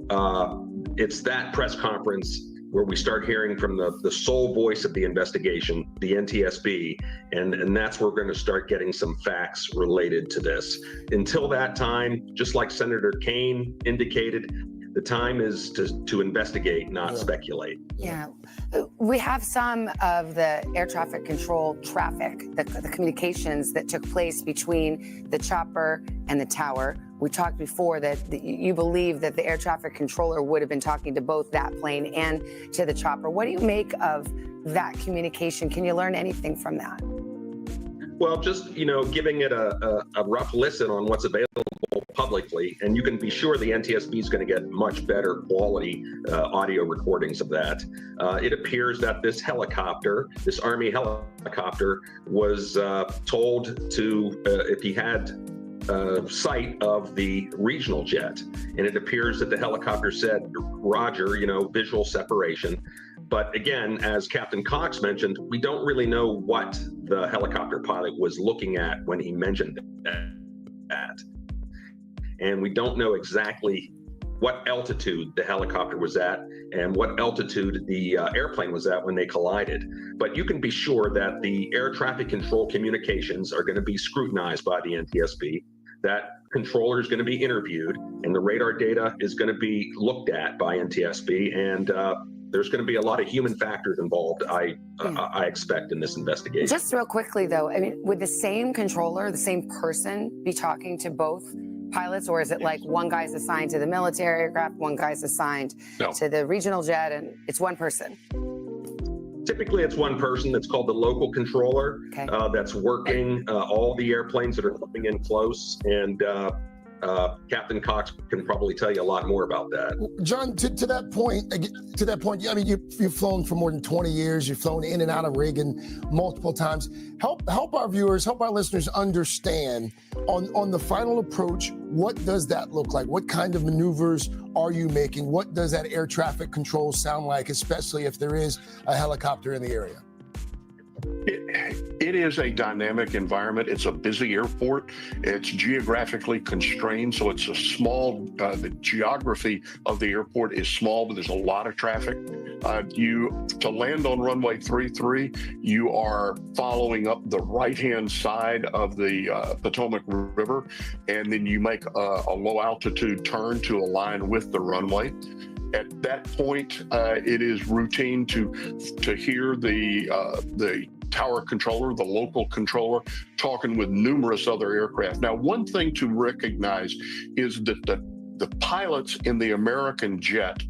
it's that press conference where we start hearing from the sole voice of the investigation, the NTSB, and that's where we're going to start getting some facts related to this. Until that time, just like Senator Kaine indicated, the time is to investigate, not speculate. Yeah. We have some of the air traffic control traffic, the communications that took place between the chopper and the tower. We talked before that you believe that the air traffic controller would have been talking to both that plane and to the chopper. What do you make of that communication? Can you learn anything from that? Well, just, giving it a rough listen on what's available publicly, and you can be sure the NTSB is going to get much better quality audio recordings of that. It appears that this Army helicopter, was told to, if he had sight of the regional jet, and it appears that the helicopter said, Roger, visual separation. But again, as Captain Cox mentioned, we don't really know what the helicopter pilot was looking at when he mentioned that. And we don't know exactly what altitude the helicopter was at and what altitude the airplane was at when they collided. But you can be sure that the air traffic control communications are going to be scrutinized by the NTSB. That controller is going to be interviewed, and the radar data is going to be looked at by NTSB. And there's going to be a lot of human factors involved, I expect, in this investigation. Just real quickly, though, I mean, would the same controller, the same person, be talking to both pilots, or is it like one guy's assigned to the military aircraft, one guy's assigned to the regional jet, and it's one person? Typically, it's one person that's called the local controller, that's working all the airplanes that are coming in close, and Captain Cox can probably tell you a lot more about that. John, to that point, I mean, you've flown for more than 20 years. You've flown in and out of Reagan multiple times. Help our viewers, help our listeners understand on the final approach, what does that look like? What kind of maneuvers are you making? What does that air traffic control sound like, especially if there is a helicopter in the area? It is a dynamic environment. It's a busy airport. It's geographically constrained, so it's a small. The geography of the airport is small, but there's a lot of traffic. To land on runway 33, you are following up the right-hand side of the Potomac River, and then you make a low altitude turn to align with the runway. At that point, it is routine to hear the tower controller, the local controller, talking with numerous other aircraft. Now, one thing to recognize is that the pilots in the American jet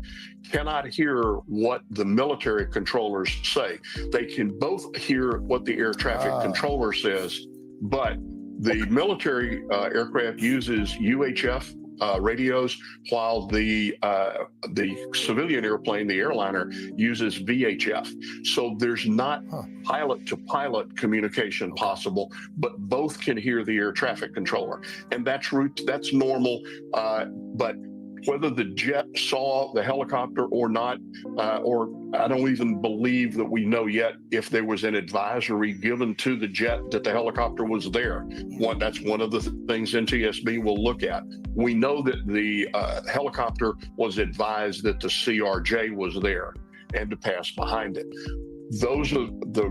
cannot hear what the military controllers say. They can both hear what the air traffic controller says, but the military aircraft uses UHF radios, while the civilian airplane, the airliner, uses VHF. So there's not pilot-to-pilot communication possible, but both can hear the air traffic controller, and that's normal. But whether the jet saw the helicopter or not, or I don't even believe that we know yet if there was an advisory given to the jet that the helicopter was there. That's one of the things NTSB will look at. We know that the helicopter was advised that the CRJ was there and to pass behind it. Those are the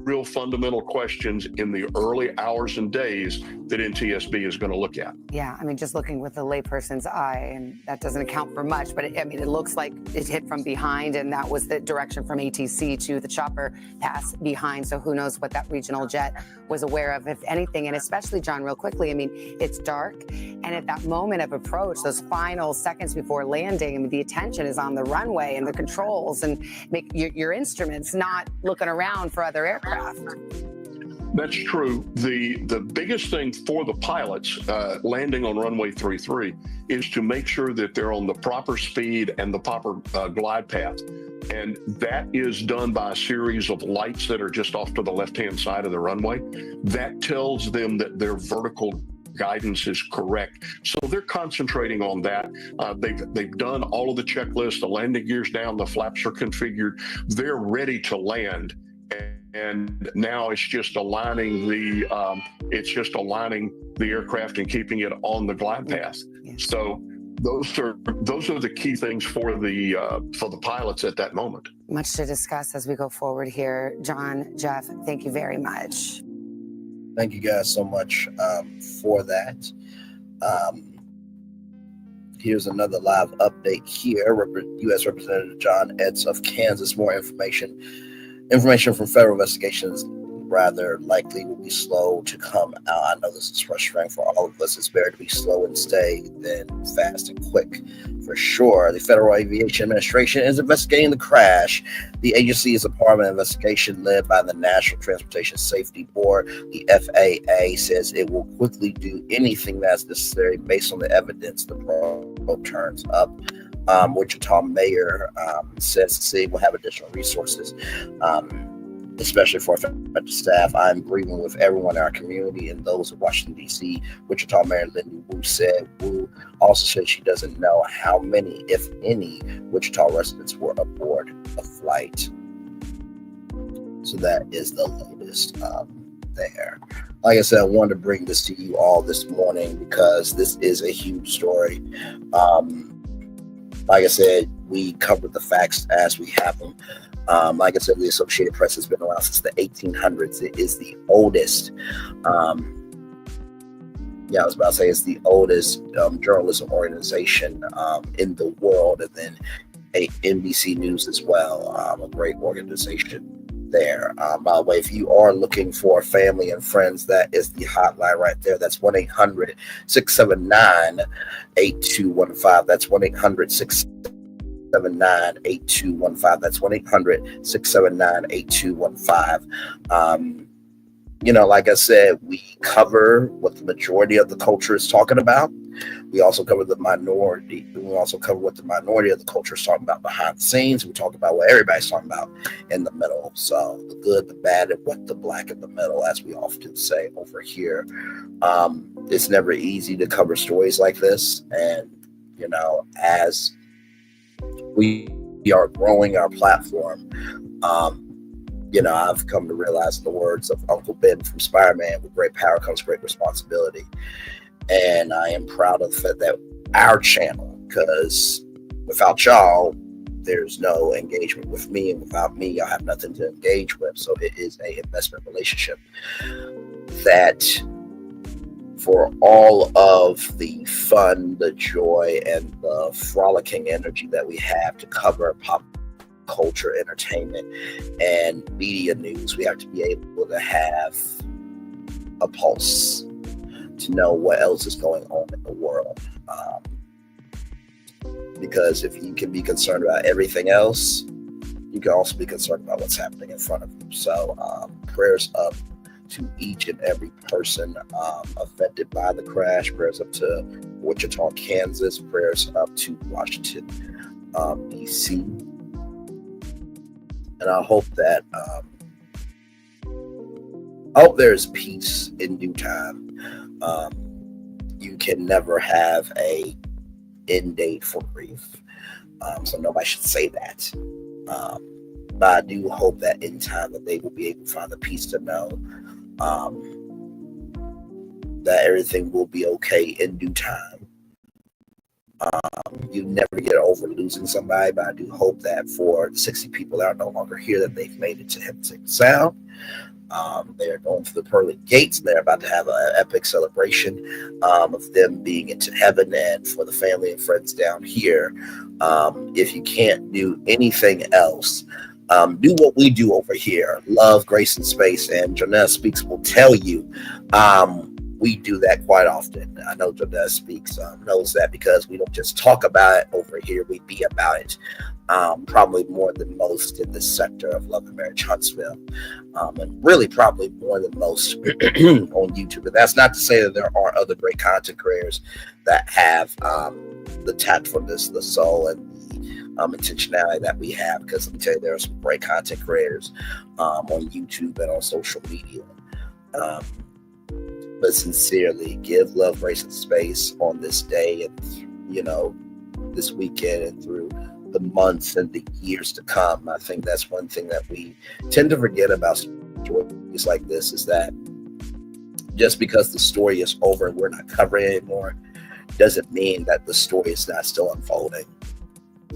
real fundamental questions in the early hours and days that NTSB is going to look at. Yeah, I mean, just looking with a layperson's eye, and that doesn't account for much, but it looks like it hit from behind, and that was the direction from ATC to the chopper pass behind. So who knows what that regional jet was aware of, if anything. And especially, John, real quickly, I mean, it's dark, and at that moment of approach, those final seconds before landing, I mean, the attention is on the runway and the controls, and make your instruments, not looking around for other aircraft. That's true. The biggest thing for the pilots landing on runway 33 is to make sure that they're on the proper speed and the proper glide path. And that is done by a series of lights that are just off to the left-hand side of the runway. That tells them that their vertical guidance is correct. So they're concentrating on that. They've done all of the checklists, the landing gear's down, the flaps are configured. They're ready to land. And now it's just aligning the aircraft and keeping it on the glide path. Yes. So those are the key things for the pilots at that moment. Much to discuss as we go forward here. John, Jeff, thank you very much. Thank you guys so much for that. Here's another live update here. U.S. Representative John Etz of Kansas. More information from federal investigations rather likely will be slow to come out. I know this is frustrating for all of us. It's better to be slow and steady than fast and quick, for sure. The Federal Aviation Administration is investigating the crash. The agency is a part of an investigation led by the National Transportation Safety Board. The FAA says it will quickly do anything that's necessary based on the evidence the probe turns up. Wichita Mayor says the city will have additional resources, especially for affected staff. I'm grieving with everyone in our community and those of Washington, D.C. Wichita Mayor Lindy Wu said. Wu also said she doesn't know how many, if any, Wichita residents were aboard the flight. So that is the latest there. Like I said, I wanted to bring this to you all this morning because this is a huge story. Like I said, we covered the facts as we have them. Like I said, the Associated Press has been around since the 1800s. It is the oldest, I was about to say it's the oldest journalism organization in the world, and then NBC News as well, a great organization there. By the way, if you are looking for family and friends, that is the hotline right there. That's 1-800-679-8215. That's 1-800-679-8215. That's 1-800-679-8215. Like I said, we cover what the majority of the culture is talking about. We also cover the minority. We also cover what the minority of the culture is talking about behind the scenes. We talk about what everybody's talking about in the middle. So the good, the bad, and what the black in the middle, as we often say over here. It's never easy to cover stories like this. And, as we are growing our platform, I've come to realize, in the words of Uncle Ben from Spider-Man, with great power comes great responsibility. And I am proud of the fact that our channel, because without y'all, there's no engagement with me, and without me, y'all have nothing to engage with. So it is an investment relationship that, for all of the fun, the joy, and the frolicking energy that we have to cover pop culture, entertainment, and media news, we have to be able to have a pulse to know what else is going on in the world. Because if you can be concerned about everything else, you can also be concerned about what's happening in front of you. So prayers up to each and every person affected by the crash. Prayers up to Wichita, Kansas. Prayers up to Washington, D.C. And I hope that there's peace in due time. You can never have a end date for grief, so nobody should say that. But I do hope that in time that they will be able to find the peace to know that everything will be okay in due time. You never get over losing somebody, but I do hope that for 60 people that are no longer here, that they've made it to heaven safe and sound. They're going through the pearly gates, and they're about to have an epic celebration of them being into heaven. And for the family and friends down here, if you can't do anything else, do what we do over here: love, grace, and space. And Jonelle Speaks will tell you we do that quite often. I know Jonelle Speaks knows that, because we don't just talk about it over here, we be about it. Probably more than most in this sector of Love and Marriage Huntsville, and really probably more than most on YouTube. But that's not to say that there are other great content creators that have the tactfulness, the soul, and the intentionality that we have. Because let me tell you, there are some great content creators on YouTube and on social media. But sincerely, give love, grace, and space on this day, and this weekend, and through the months and the years to come. I think that's one thing that we tend to forget about stories like this, is that just because the story is over and we're not covering it anymore, doesn't mean that the story is not still unfolding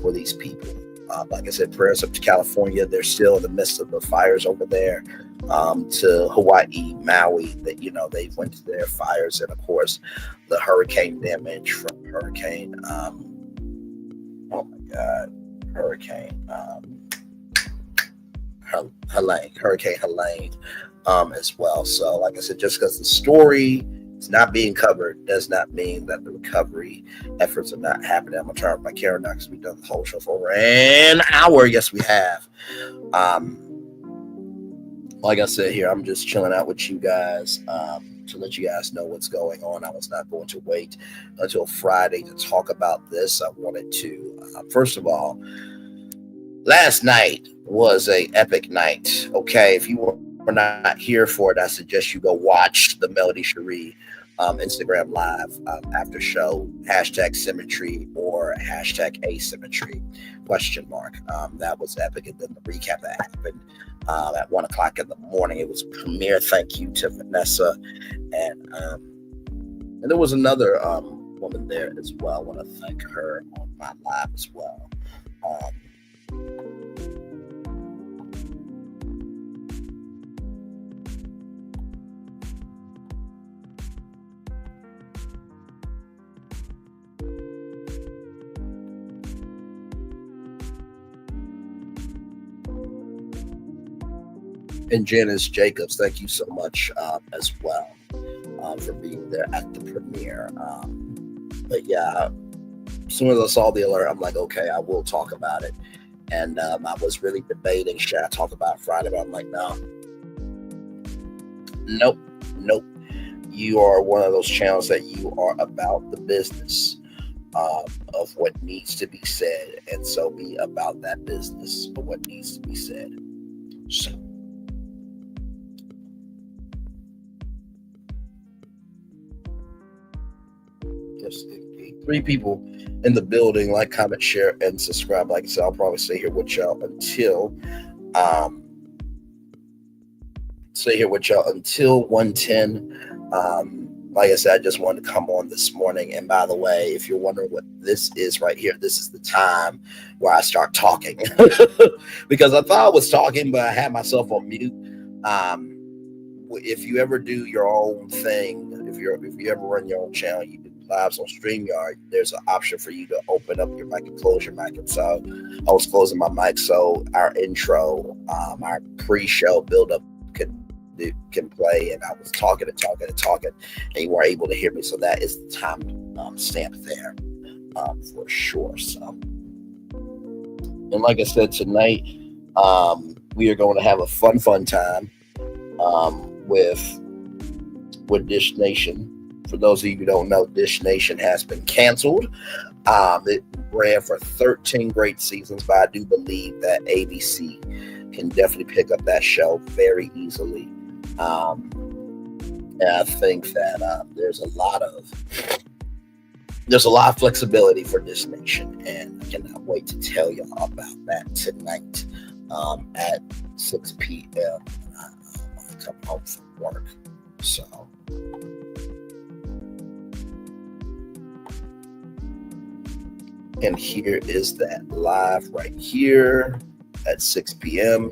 for these people. Like I said, prayers up to California. They're still in the midst of the fires over there. To Hawaii, Maui, that they went to their fires, and of course the hurricane damage from Hurricane Helene as well. So like I said, just because the story is not being covered does not mean that the recovery efforts are not happening. I'm gonna turn off my camera now because we've done the whole show for over an hour. Yes, we have. Like I said here, I'm just chilling out with you guys to let you guys know what's going on. I was not going to wait until Friday to talk about this. I wanted to, first of all, last night was a epic night. Okay, if you were not here for it, I suggest you go watch the Melody Cherie Instagram Live after show, #symmetry or #asymmetry ? That was epic. And then the recap that happened at 1 o'clock in the morning. It was a premiere. Thank you to Vanessa. And there was another woman there as well. I want to thank her on my live as well. And Janice Jacobs, thank you so much as well for being there at the premiere. But yeah, as soon as I saw the alert, I'm like, okay, I will talk about it. And I was really debating, should I talk about it Friday? But I'm like, no. Nope. You are one of those channels that you are about the business of what needs to be said. And so be about that business of what needs to be said. So. Yes, 3 people in the building. Like, comment, share, and subscribe. Like I said, I'll probably stay here with y'all until stay here with y'all until 1:10. Like I said, I just wanted to come on this morning. And by the way, if you're wondering what this is right here, this is the time where I start talking because I thought I was talking, but I had myself on mute. If you ever do your own thing, if you ever run your own channel, you do lives on StreamYard, there's an option for you to open up your mic and close your mic. And so I was closing my mic so our intro, our pre-show build-up can play, and I was talking, and you were able to hear me. So that is the time stamp there for sure. So, and like I said, tonight we are going to have a fun time with Dish Nation. For those of you who don't know, Dish Nation has been canceled. It ran for 13 great seasons, but I do believe that ABC can definitely pick up that show very easily. And I think that there's a lot of flexibility for Dish Nation, and I cannot wait to tell y'all about that tonight at 6 p.m. when I come home from work. So. And here is that live right here at 6 p.m.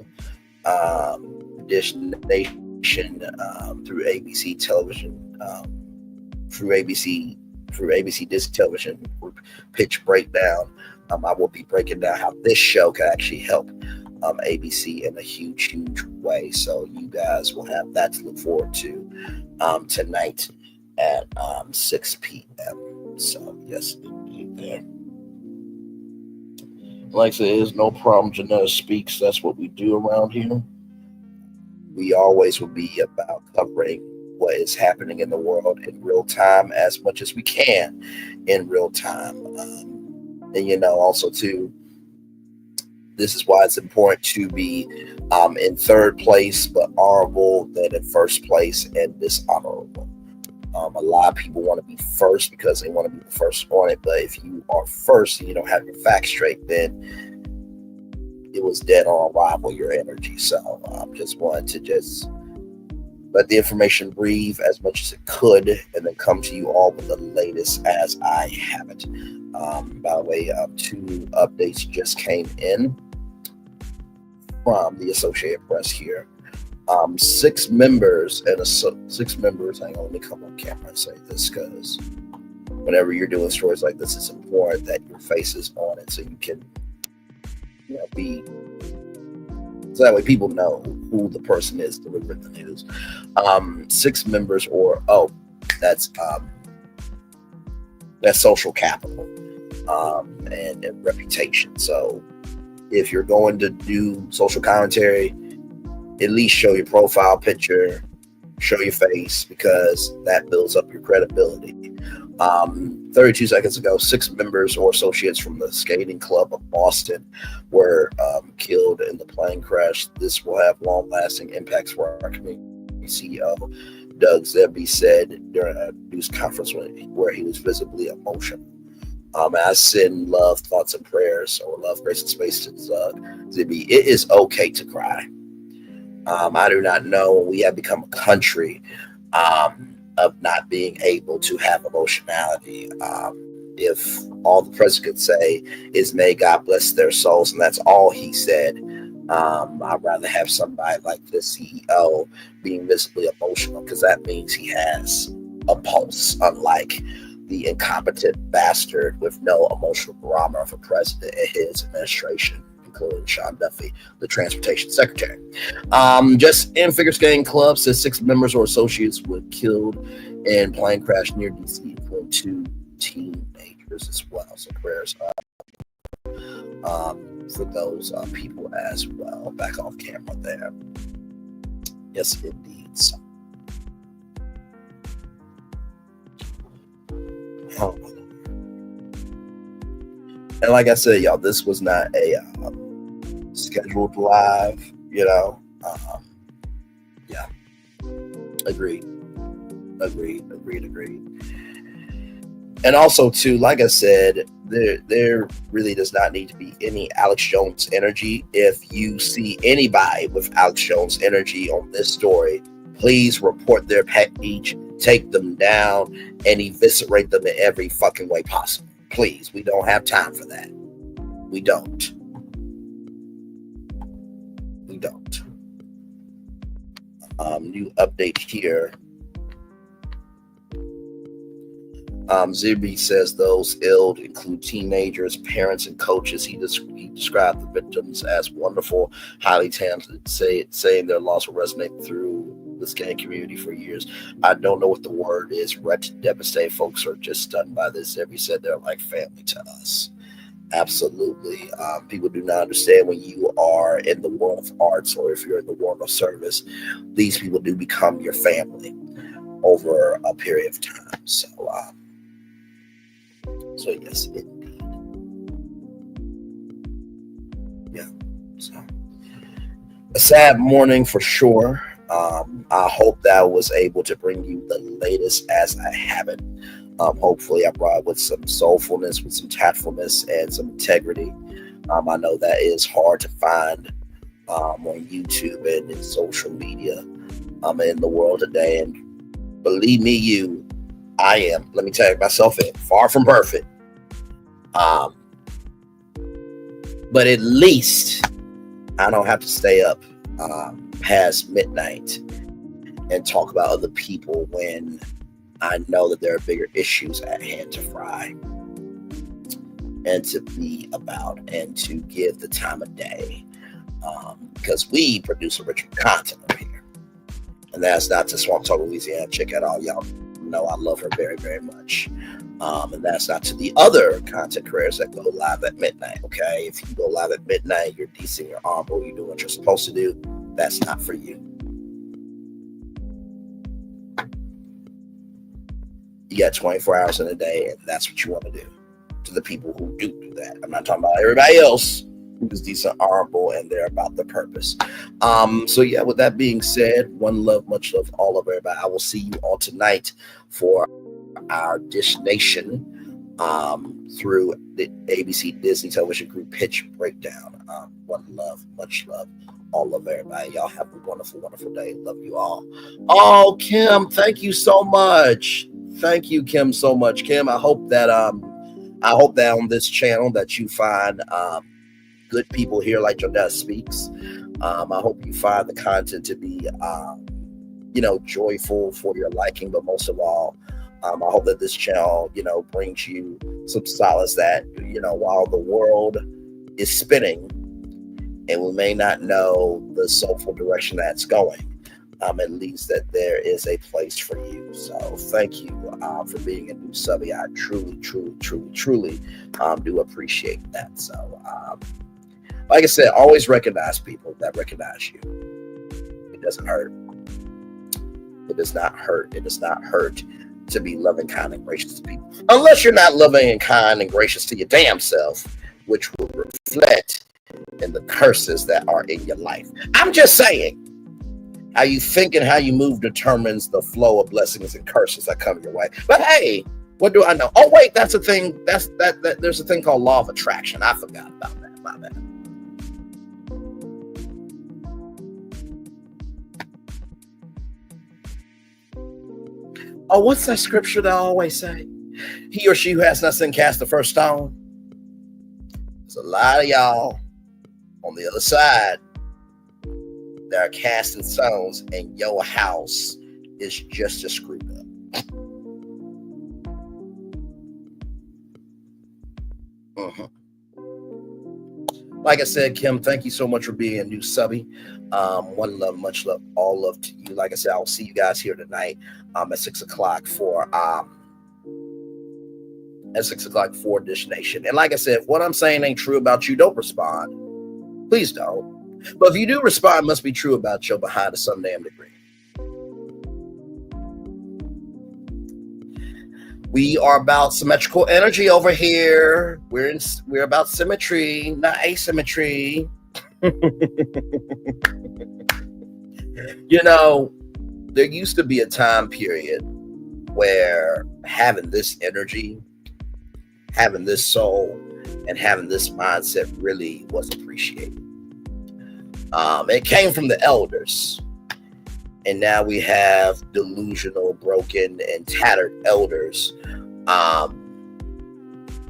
Dish Nation through ABC television, through ABC Disc Television Group Pitch Breakdown. I will be breaking down how this show can actually help ABC in a huge way. So you guys will have that to look forward to tonight at 6 p.m. So yes, indeed there. Like I said, there's no problem. Janetta Speaks. That's what we do around here. We always will be about covering what is happening in the world in real time as much as we can in real time. And, also, too, this is why it's important to be in third place, but honorable than in first place and dishonorable. A lot of people want to be first because they want to be the first on it. But if you are first and you don't have your facts straight, then it was dead on arrival, your energy. So just wanted to just let the information breathe as much as it could and then come to you all with the latest as I have it. By the way, 2 new updates just came in from the Associated Press here. 6 members and 6 members. Hang on, let me come on camera and say this because whenever you're doing stories like this, it's important that your face is on it so you can, be so that way people know who the person is delivering the news. 6 members, or that's social capital and reputation. So if you're going to do social commentary, at least show your profile picture, show your face, because that builds up your credibility. 32 seconds ago, 6 members or associates from the skating club of Boston were killed in the plane crash. This will have long-lasting impacts for our community. CEO Doug Zebby said during a news conference where he was visibly emotional. I send love, thoughts, and prayers, or love, grace, and space to Doug Zebby. It is okay to cry. I do not know. We have become a country of not being able to have emotionality. If all the president could say is "May God bless their souls," and that's all he said, I'd rather have somebody like the CEO being visibly emotional, because that means he has a pulse, unlike the incompetent bastard with no emotional barometer of a president and his administration, including Sean Duffy, the transportation secretary. Just in Figure Skating Club says 6 members or associates were killed in plane crash near DC, including 2 teenagers as well. So prayers for those people as well. Back off camera there. Yes, indeed. So. And like I said, y'all, this was not a scheduled live, yeah. Agreed. And also, too, like I said, there really does not need to be any Alex Jones energy. If you see anybody with Alex Jones energy on this story, please report their page, take them down, and eviscerate them in every fucking way possible. Please, we don't have time for that. We don't. We don't. New update here. Zibby says those ill include teenagers, parents, and coaches. He described the victims as wonderful, highly talented, saying their loss will resonate through the scan community for years. I don't know what the word is. Wretched, devastated folks are just stunned by this. Zibby said they're like family to us. Absolutely. People do not understand when you are in the world of arts or if you're in the world of service, these people do become your family over a period of time. So yes, indeed. Yeah. So a sad morning for sure. I hope that I was able to bring you the latest as I have it. Hopefully I brought with some soulfulness, with some tactfulness, and some integrity. I know that is hard to find on YouTube and in social media in the world today. And believe me, I am, let me tag myself in, far from perfect. But at least I don't have to stay up past midnight and talk about other people when I know that there are bigger issues at hand to fry and to be about and to give the time of day. Because we produce original content over here. And that's not to Swamp Talk Louisiana chick at all. Y'all know I love her very, very much. And that's not to the other content creators that go live at midnight, okay? If you go live at midnight, you're decent, you're honorable, you're doing what you're supposed to do, that's not for you. You got 24 hours in a day, and that's what you want to do. To the people who do that. I'm not talking about everybody else who is decent, honorable, and they're about the purpose. So yeah, with that being said, one love, much love, all of everybody. I will see you all tonight for our Dish Nation through the ABC Disney Television Group pitch breakdown. One love, much love, all of everybody. Y'all have a wonderful, wonderful day. Love you all. Oh, Kim, thank you so much. Thank you, Kim, so much. Kim, I hope that on this channel that you find good people here like Jonelle Speaks. I hope you find the content to be joyful for your liking, but most of all, I hope that this channel, brings you some solace that, while the world is spinning and we may not know the soulful direction that's going, at least that there is a place for you. So thank you for being a new subby. I truly, truly, truly, truly do appreciate that. So like I said, always recognize people that recognize you. It doesn't hurt. It does not hurt. It does not hurt to be loving, kind, and gracious to people. Unless you're not loving and kind and gracious to your damn self, which will reflect in the curses that are in your life. I'm just saying, how you think and how you move determines the flow of blessings and curses that come your way. But hey, what do I know? Oh wait, that's a thing. There's a thing called law of attraction. I forgot about that. My bad. Oh, what's that scripture that I always say? He or she who has not sinned cast the first stone. There's a lot of y'all on the other side that are casting stones, and your house is just as screwed up. Like I said, Kim, thank you so much for being a new subby. One love, much love, all love to you. Like I said, I'll see you guys here tonight at 6 o'clock for Dish Nation. And like I said, if what I'm saying ain't true about you, don't respond. Please don't. But if you do respond, it must be true about you behind to some damn degree. We are about symmetrical energy over here. We're about symmetry, not asymmetry. There used to be a time period where having this energy having this soul and having this mindset really was appreciated. It came from the elders. And now we have delusional, broken, and tattered elders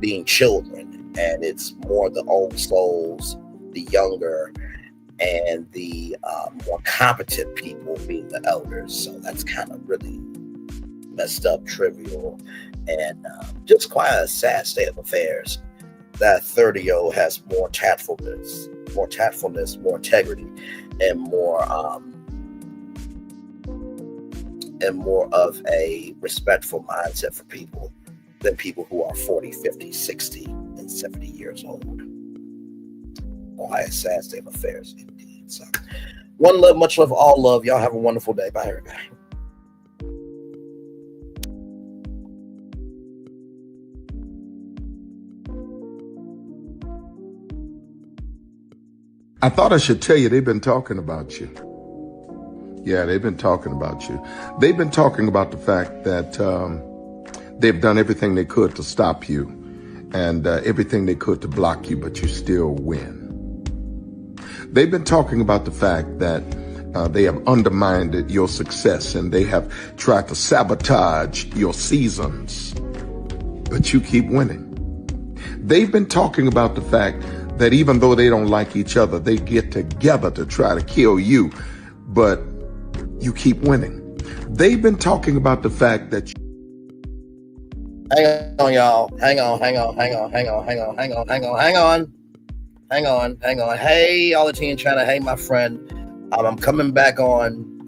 being children. And it's more the old souls, the younger, and the more competent people being the elders. So that's kind of really messed up, trivial, and just quite a sad state of affairs. That 30-year-old has more tactfulness, more integrity, and more of a respectful mindset for people than people who are 40, 50, 60, and 70 years old. Quite a sad state of affairs indeed. So, one love, much love, all love. Y'all have a wonderful day. Bye, everybody. I thought I should tell you they've been talking about you. Yeah, they've been talking about you. They've been talking about the fact that they've done everything they could to stop you and everything they could to block you, but you still win. They've been talking about the fact that they have undermined your success and they have tried to sabotage your seasons, but you keep winning. They've been talking about the fact that even though they don't like each other, they get together to try to kill you, but you keep winning. They've been talking about the fact that Hang on, y'all. Hang on. Hey, all the team China. Hey, my friend. I'm coming back on.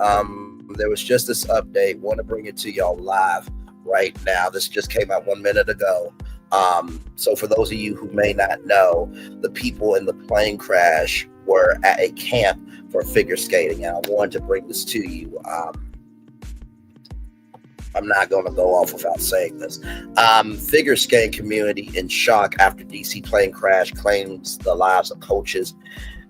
There was just this update. Want to bring it to y'all live right now. This just came out 1 minute ago. So for those of you who may not know, the people in the plane crash were at a camp for figure skating, and I wanted to bring this to you. I'm not going to go off without saying this. Figure skating community in shock after DC plane crash claims the lives of coaches,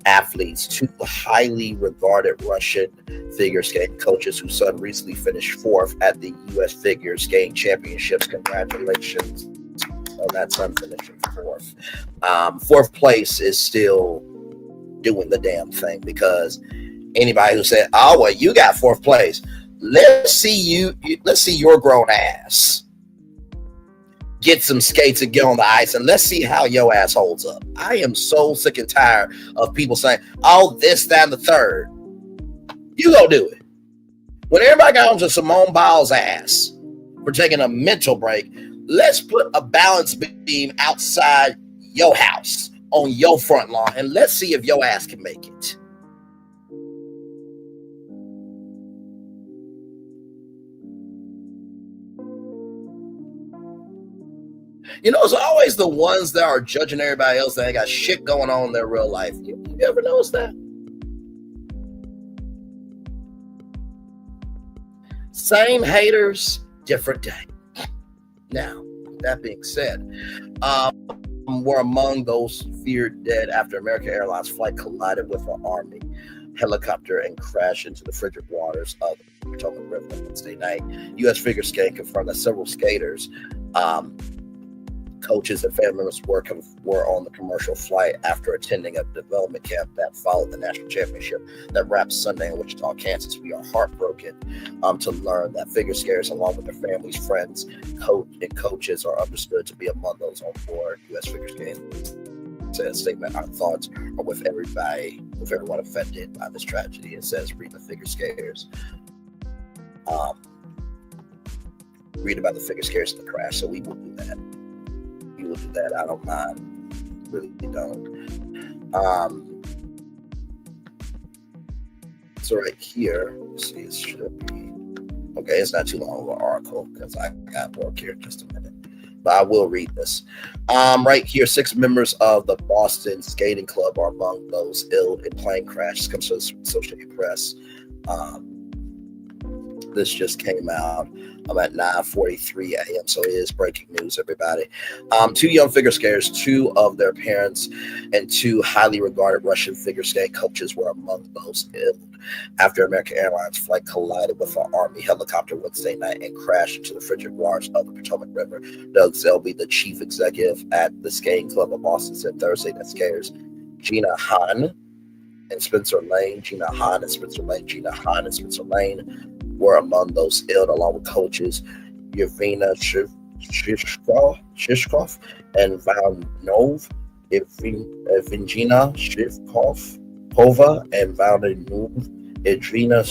athletes. Two highly regarded Russian figure skating coaches whose son recently finished fourth at the U.S. Figure Skating Championships. Congratulations on that son finishing fourth. Fourth place is still doing the damn thing, because anybody who said, "Oh well, you got fourth place," let's see your grown ass get some skates and get on the ice, and let's see how your ass holds up. I am so sick and tired of people saying, "Oh, this, that, and the third." You go do it. When everybody got onto Simone Biles' ass for taking a mental break, let's put a balance beam outside your house on your front lawn, and let's see if your ass can make it. You know, it's always the ones that are judging everybody else that ain't got shit going on in their real life. You ever notice that? Same haters, different day. Now, that being said, were among those feared dead after American Airlines flight collided with an Army helicopter and crashed into the frigid waters of the Potomac River Wednesday night. U.S. figure skating confirmed that several skaters, coaches, and family members were on the commercial flight after attending a development camp that followed the national championship that wrapped Sunday in Wichita, Kansas. We are heartbroken to learn that figure skaters, along with their families, friends, and coaches, are understood to be among those on board. U.S. figure skating said a statement, "Our thoughts are with everybody, with everyone affected by this tragedy." It says, read the figure skaters. Read about the figure skaters in the crash. So we will do that. We will do that. I don't mind. Really don't. So right here, let's see, it should be okay. It's not too long of an article because I got work here in just a minute, but I will read this. Right here, 6 members of the Boston Skating Club are among those ill in plane crash. This comes from the Associated Press. This just came out. I'm at 9:43 a.m. So it is breaking news, everybody. 2 young figure skaters, 2 of their parents, and 2 highly regarded Russian figure skate coaches were among those ill after American Airlines flight collided with an Army helicopter Wednesday night and crashed into the frigid waters of the Potomac River. Doug Selby, the chief executive at the skating club of Boston, said Thursday that skaters Gina Hahn and Spencer Lane were among those ill, along with coaches Yevgenia Shishkov and Valnov, Evgenia Shivkova and Valnov, Edrina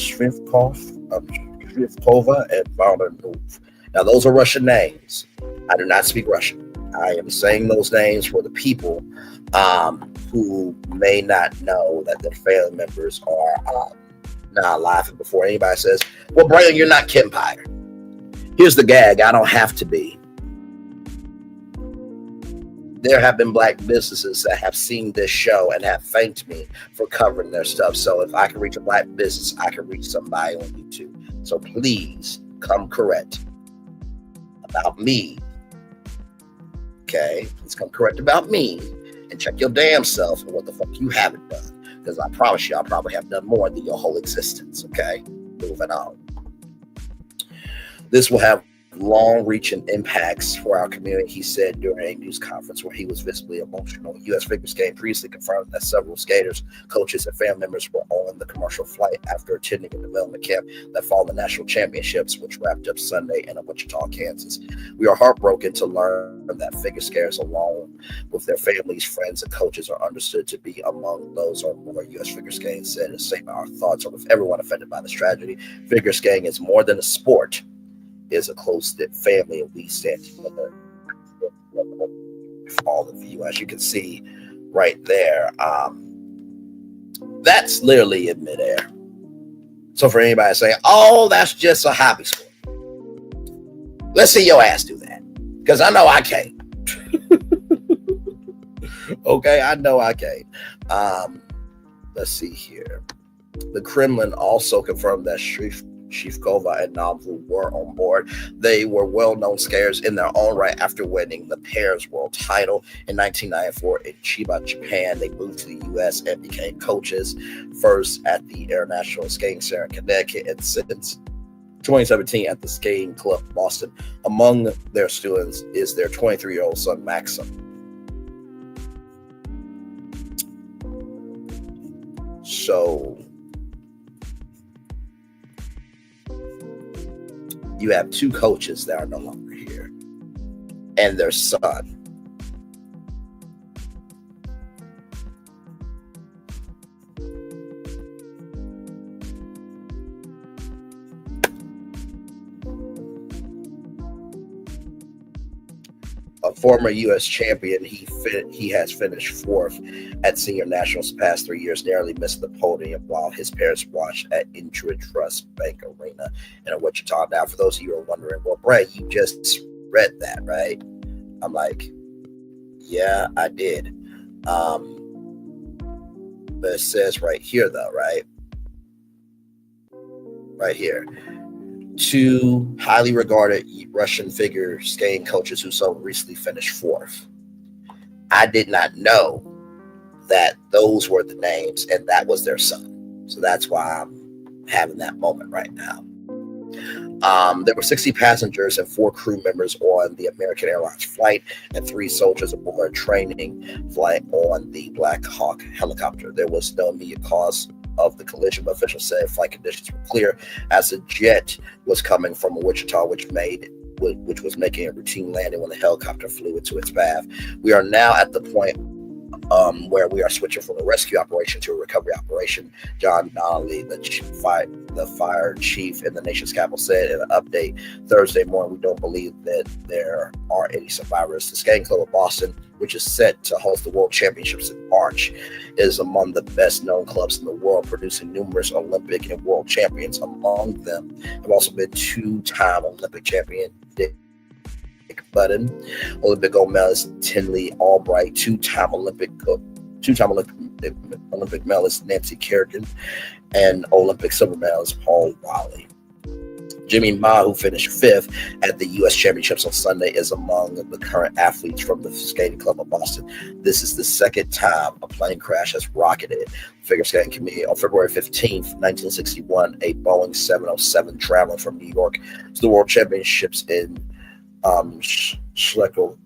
Shivkova and Valnov. Now, those are Russian names. I do not speak Russian. I am saying those names for the people who may not know that their family members are not alive. And before anybody says, well, Brian, you're not Kim Pyre. Here's the gag. I don't have to be. There have been black businesses that have seen this show and have thanked me for covering their stuff. So if I can reach a black business, I can reach somebody on YouTube. So please come correct about me. Okay? Please come correct about me and check your damn self and what the fuck you haven't done. Because I promise you, I probably have done more than your whole existence. Okay? Moving on. This will have long-reaching impacts for our community, he said during a news conference where he was visibly emotional. U.S. figure skating previously confirmed that several skaters, coaches, and family members were on the commercial flight after attending a development camp that followed the national championships, which wrapped up Sunday in Wichita, Kansas. We are heartbroken to learn that figure skaters, along with their families, friends, and coaches, are understood to be among those or more. U.S. figure skating said in a statement, our thoughts are with everyone affected by this tragedy. Figure skating is more than a sport. Is a close-knit family, and we stand together for all of you. As you can see right there, that's literally in midair. So for anybody saying, oh, that's just a hobby sport, let's see your ass do that, because I know I can't. Okay, I know I can't. Let's see here. The Kremlin also confirmed that Shivkova and Navu were on board. They were well-known skaters in their own right after winning the pairs world title in 1994 in Chiba, Japan. They moved to the U.S. and became coaches, first at the International Skating Center in Connecticut and since 2017 at the Skating Club Boston. Among their students is their 23-year-old son, Maxim. So you have 2 coaches that are no longer here and their son. A former U.S. champion, he has finished 4th at senior nationals the past 3 years, narrowly missed the podium while his parents watched at Intuit Trust Bank Arena in Wichita. Now, for those of you who are wondering, well, Brad, you just read that, right? I'm like, yeah, I did. But it says right here, though, right? Right here. 2 highly regarded Russian figure skating coaches who so recently finished 4th. I did not know that those were the names and that was their son. So that's why I'm having that moment right now. There were 60 passengers and 4 crew members on the American Airlines flight and 3 soldiers aboard a training flight on the Black Hawk helicopter. There was no immediate cause of the collision, but officials said flight conditions were clear as the jet was coming from Wichita, which was making a routine landing when the helicopter flew into its path. We are now at the point where we are switching from a rescue operation to a recovery operation. John Donnelly, the fire chief in the nation's capital, said in an update Thursday morning, we don't believe that there are any survivors. The Skating Club of Boston, which is set to host the World Championships in March, is among the best-known clubs in the world, producing numerous Olympic and world champions. Among them have also been 2-time Olympic champion Dick Budden, Olympic gold medalist Tinley Albright, 2-time Olympic medalist Nancy Kerrigan, and Olympic silver medalist Paul Wiley. Jimmy Ma, who finished 5th at the U.S. Championships on Sunday, is among the current athletes from the Skating Club of Boston. This is the second time a plane crash has rocketed the figure skating community. On February 15th, 1961, a Boeing 707 traveling from New York to the World Championships in Czechoslovakia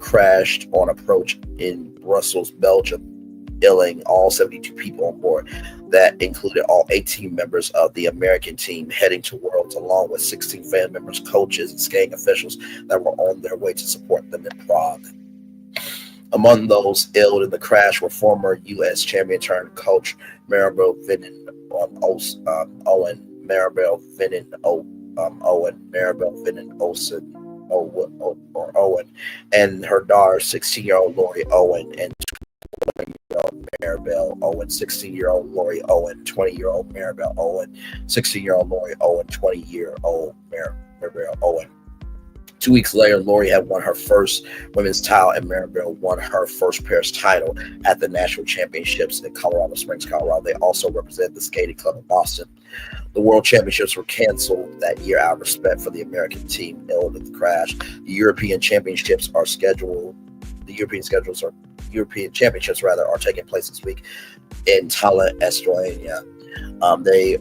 crashed on approach in Brussels, Belgium, killing all 72 people on board. That included all 18 members of the American team heading to Worlds, along with 16 fan members, coaches, and skating officials that were on their way to support them in Prague. Among those ill in the crash were former U.S. champion turned coach Maribel Vinen Owen, Maribel Vinen Owen, and her daughter, 16-year-old Lori Owen, and 20-year-old Maribel Owen, 16-year-old Lori Owen, 20-year-old Maribel Owen, 16-year-old Lori Owen, 20-year-old Maribel Owen. 2 weeks later, Lori had won her first women's title, and Maribel won her first pairs title at the national championships in Colorado Springs, Colorado. They also represent the Skating Club of Boston. The World Championships were canceled that year out of respect for the American team ill with the crash. The European Championships are scheduled. European Championships are taking place this week in Tallinn, Estonia. They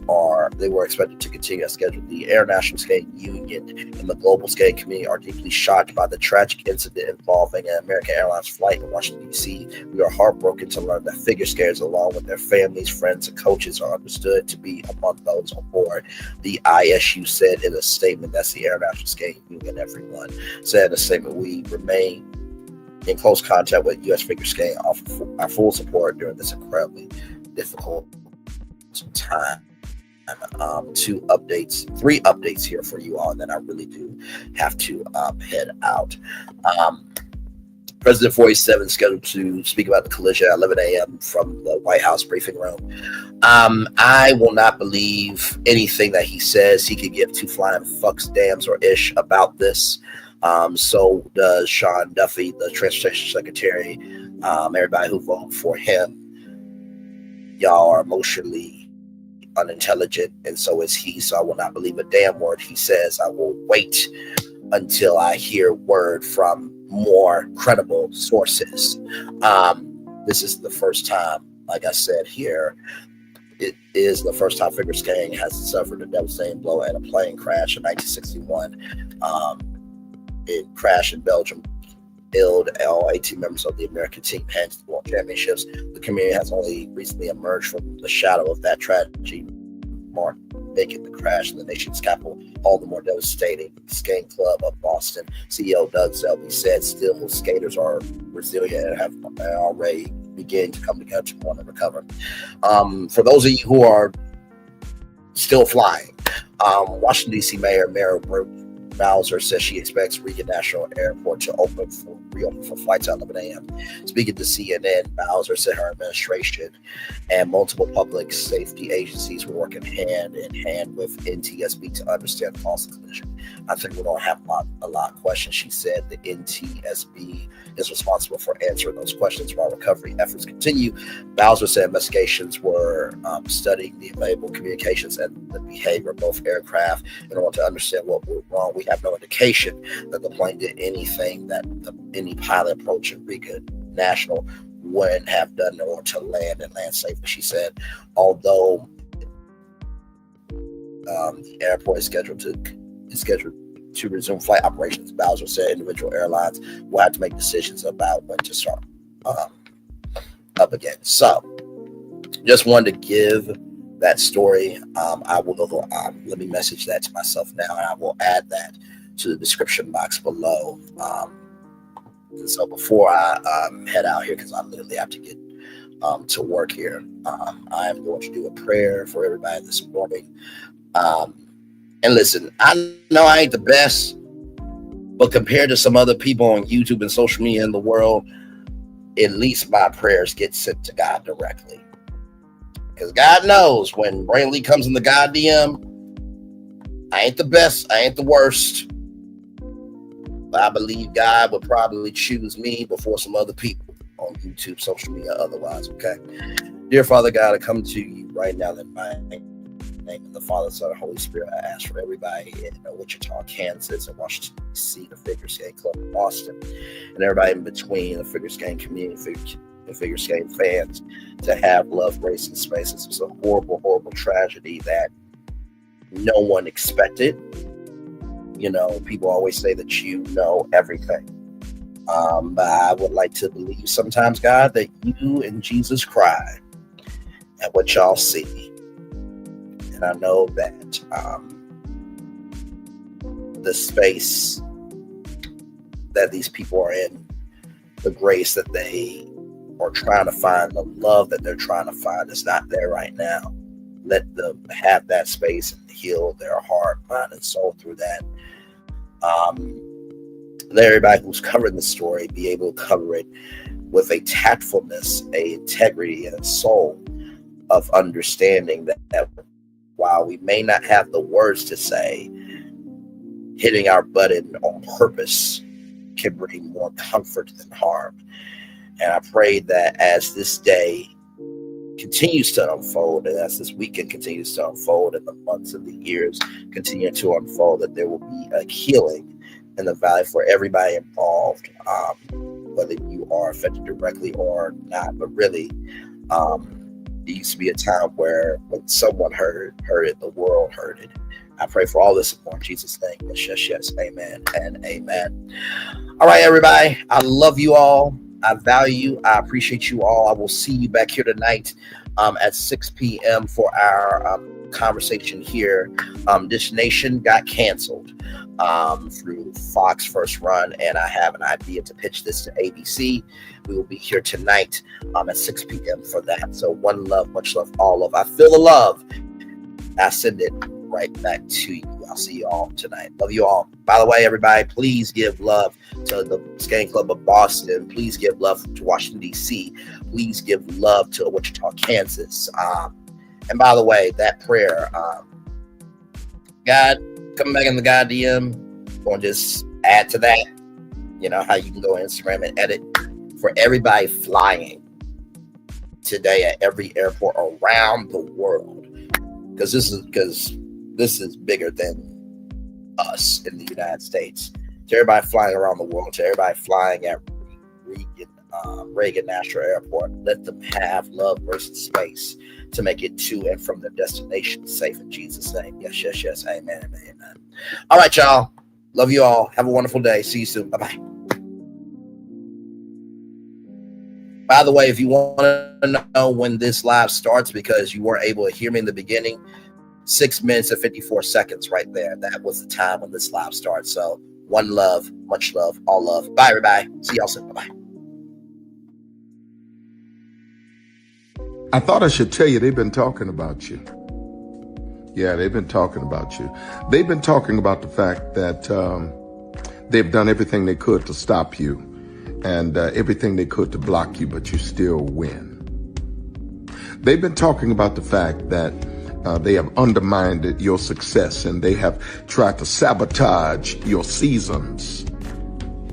were expected to continue as scheduled. The International Skating Union and the global skating community are deeply shocked by the tragic incident involving an American Airlines flight in Washington, D.C. We are heartbroken to learn that figure skaters, along with their families, friends, and coaches, are understood to be among those on board. The ISU said in a statement, that's the International Skating Union, everyone said in a statement, we remain in close contact with U.S. figure skating, offer our full support during this incredibly difficult time. Three updates here for you all, and then I really do have to head out. President 47 scheduled to speak about the collision at 11 a.m. from the White House briefing room. I will not believe anything that he says. He could give two flying fucks, dams, or ish about this. So does Sean Duffy, the Transportation Secretary. Everybody who voted for him, y'all are emotionally unintelligent, and so is he. So I will not believe a damn word he says. I will wait until I hear word from more credible sources. This is the first time, like I said here, it is the first time figure skating has suffered a devastating blow at a plane crash in 1961. It crashed in Belgium, killed all 18 members of the American team heading to the World Championships. The community has only recently emerged from the shadow of that tragedy, making the crash in the nation's capital all the more devastating. The Skating Club of Boston CEO Doug Selby said still skaters are resilient and have already beginning to come together to want to recover. For those of you who are still flying, Washington, D.C. Mayor Bowser says she expects Reagan National Airport to reopen for flights at 11 a.m. Speaking to CNN, Bowser said her administration and multiple public safety agencies were working hand in hand with NTSB to understand the cause of the collision. I think we don't have a lot of questions. She said the NTSB is responsible for answering those questions while recovery efforts continue. Bowser said investigations were studying the available communications and the behavior of both aircraft in order to understand what went wrong. We have no indication that the plane did anything that any pilot approaching Reagan National wouldn't have done in order to land safely. She said, although the airport is scheduled to resume flight operations, Bowser said individual airlines will have to make decisions about when to start up again. So, just wanted to give that story. I will let me message that to myself now, and I will add that to the description box below. And so before I head out here, because I literally have to get to work here, I am going to do a prayer for everybody this morning. And listen, I know I ain't the best, but compared to some other people on YouTube and social media in the world, at least my prayers get sent to God directly. Because God knows when Brainley comes in the goddamn, I ain't the best, I ain't the worst. But I believe God would probably choose me before some other people on YouTube, social media, otherwise, okay? Dear Father God, I come to you right now in my the name of the Father, Son, and Holy Spirit, I ask for everybody in Wichita, Kansas, and Washington, D.C., the Figure Skate Club in Boston, and everybody in between, the figure skating community, the figure skating fans, to have love, grace, and space. This was a horrible, horrible tragedy that no one expected. You know, people always say that you know everything. But I would like to believe sometimes, God, that you and Jesus cry at what y'all see. And I know that the space that these people are in, the grace that they are trying to find, the love that they're trying to find is not there right now. Let them have that space and heal their heart, mind, and soul through that. Let everybody who's covering the story be able to cover it with a tactfulness, a integrity, and a soul of understanding that while we may not have the words to say, hitting our button on purpose can bring more comfort than harm. And I pray that as this day continues to unfold, and as this weekend continues to unfold, and the months and the years continue to unfold, that there will be a healing in the valley for everybody involved, whether you are affected directly or not. But really, it used to be a time where when someone heard it, the world heard it. I pray for all this in Jesus' name. Yes, yes, yes. Amen and amen. All right, everybody. I love you all. I value you. I appreciate you all. I will see you back here tonight at 6 p.m. for our conversation here. This Nation got canceled through Fox First Run, and I have an idea to pitch this to ABC. We will be here tonight at 6 p.m. for that. So one love, much love, all love. I feel the love. I send it right back to you. I'll see you all tonight. Love you all. By the way, everybody, please give love to the Skating Club of Boston. Please give love to Washington, D.C. Please give love to Wichita, Kansas. And by the way, that prayer, God, come back in the God DM. Going to just add to that. You know how you can go on Instagram and edit. For everybody flying today at every airport around the world, because this is bigger than us in the United States. To everybody flying around the world, to everybody flying at Reagan National Airport, let them have love versus space to make it to and from their destination safe in Jesus' name. Yes, yes, yes. Amen, amen, amen. All right, y'all. Love you all. Have a wonderful day. See you soon. Bye-bye. By the way, if you want to know when this live starts, because you weren't able to hear me in the beginning, 6 minutes and 54 seconds right there. That was the time when this live starts. So one love, much love, all love. Bye, everybody. See y'all soon. Bye-bye. I thought I should tell you, they've been talking about you. Yeah, they've been talking about you. They've been talking about the fact that they've done everything they could to stop you and everything they could to block you, but you still win. They've been talking about the fact that they have undermined your success and they have tried to sabotage your seasons,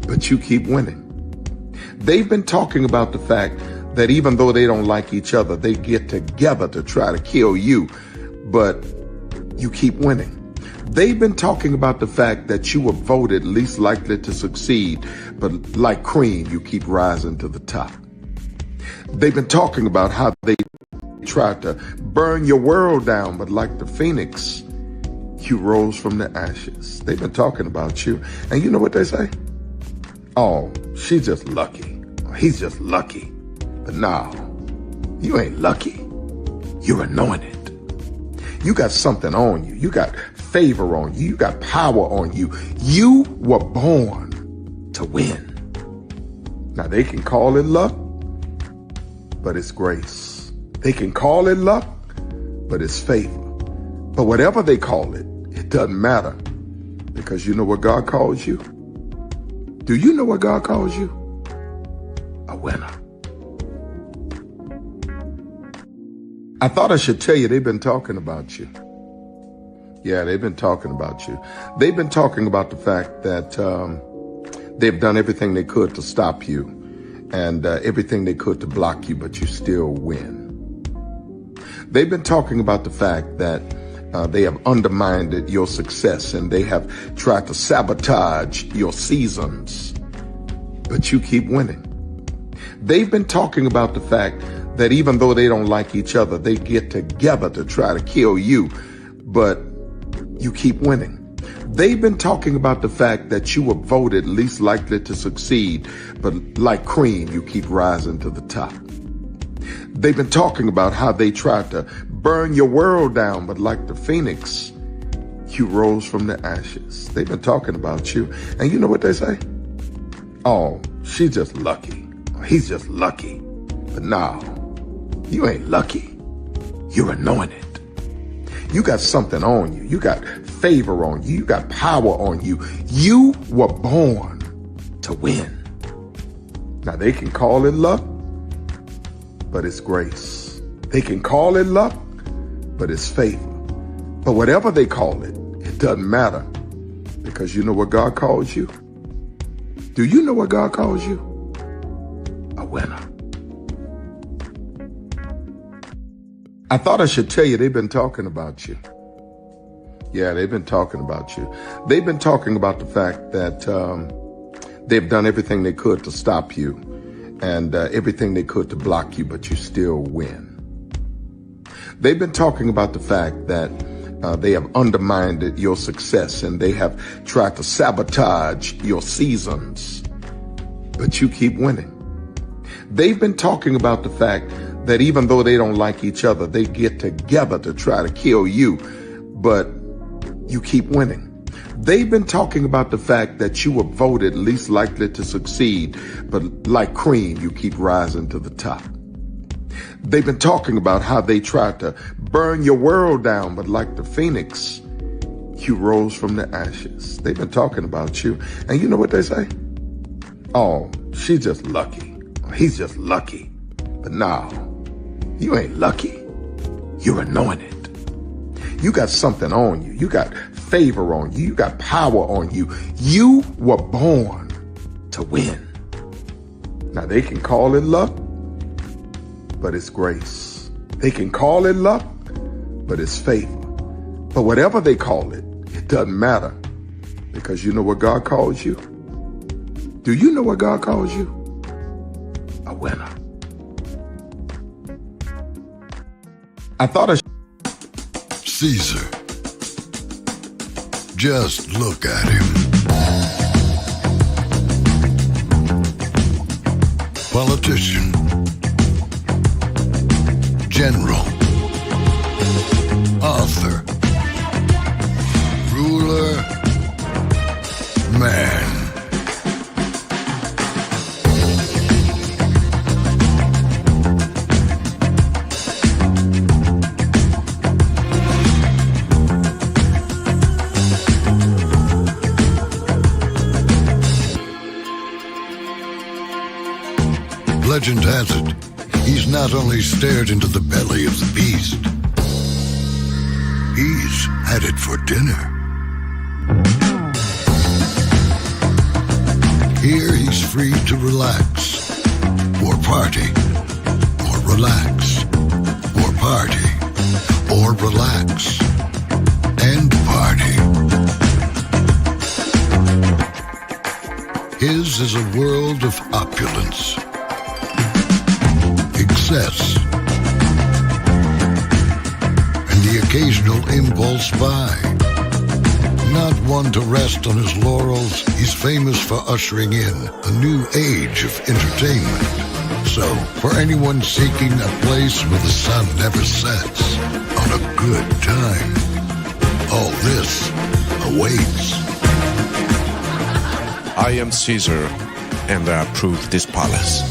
but you keep winning. They've been talking about the fact that even though they don't like each other, they get together to try to kill you, but you keep winning. They've been talking about the fact that you were voted least likely to succeed, but like cream, you keep rising to the top. They've been talking about how they tried to burn your world down, but like the phoenix, you rose from the ashes. They've been talking about you. And you know what they say? Oh, she's just lucky. He's just lucky. But no, you ain't lucky. You're anointed. You got something on you. You got favor on you. You got power on you. You were born to win. Now they can call it luck, but it's grace. They can call it luck, but it's favor. But whatever they call it, it doesn't matter, because you know what God calls you? Do you know what God calls you? A winner. I thought I should tell you, they've been talking about you. Yeah, they've been talking about you. They've been talking about the fact that they've done everything they could to stop you and everything they could to block you, but you still win. They've been talking about the fact that They have undermined your success, and they have tried to sabotage your seasons. But you keep winning. They've been talking about the fact that even though they don't like each other, they get together to try to kill you, but you keep winning. They've been talking about the fact that you were voted least likely to succeed, but like cream, you keep rising to the top. They've been talking about how they tried to burn your world down, but like the phoenix, you rose from the ashes. They've been talking about you, and you know what they say? Oh, she's just lucky. He's just lucky. But no, you ain't lucky. You're anointed. You got something on you. You got favor on you. You got power on you. You were born to win. Now they can call it luck, but it's grace. They can call it luck, but it's favor. But whatever they call it, it doesn't matter, because you know what God calls you? Do you know what God calls you? A winner. I thought I should tell you, they've been talking about you. Yeah, they've been talking about you. They've been talking about the fact that they've done everything they could to stop you and everything they could to block you, but you still win. They've been talking about the fact that they have undermined your success, and they have tried to sabotage your seasons, but you keep winning. They've been talking about the fact that even though they don't like each other, they get together to try to kill you, but you keep winning. They've been talking about the fact that you were voted least likely to succeed, but like cream, you keep rising to the top. They've been talking about how they tried to burn your world down, but like the phoenix, you rose from the ashes. They've been talking about you, and you know what they say? Oh, she's just lucky. He's just lucky. But no, you ain't lucky. You're anointed. You got something on you. You got favor on you. You got power on you. You were born to win. Now they can call it luck, but it's grace. They can call it luck, but it's favor. But whatever they call it, it doesn't matter, because you know what God calls you? Do you know what God calls you? A winner. I thought Caesar. Just look at him. Politician. General. Author. Ruler. Man. Legend has it, he's not only stared into the belly of the beast, he's had it for dinner. Here he's free to relax, or party, or relax, or party, or relax, and party. His is a world of opulence, excess, and the occasional impulse buy. Not one to rest on his laurels, he's famous for ushering in a new age of entertainment. So, for anyone seeking a place where the sun never sets on a good time, all this awaits. I am Caesar, and I approve this palace.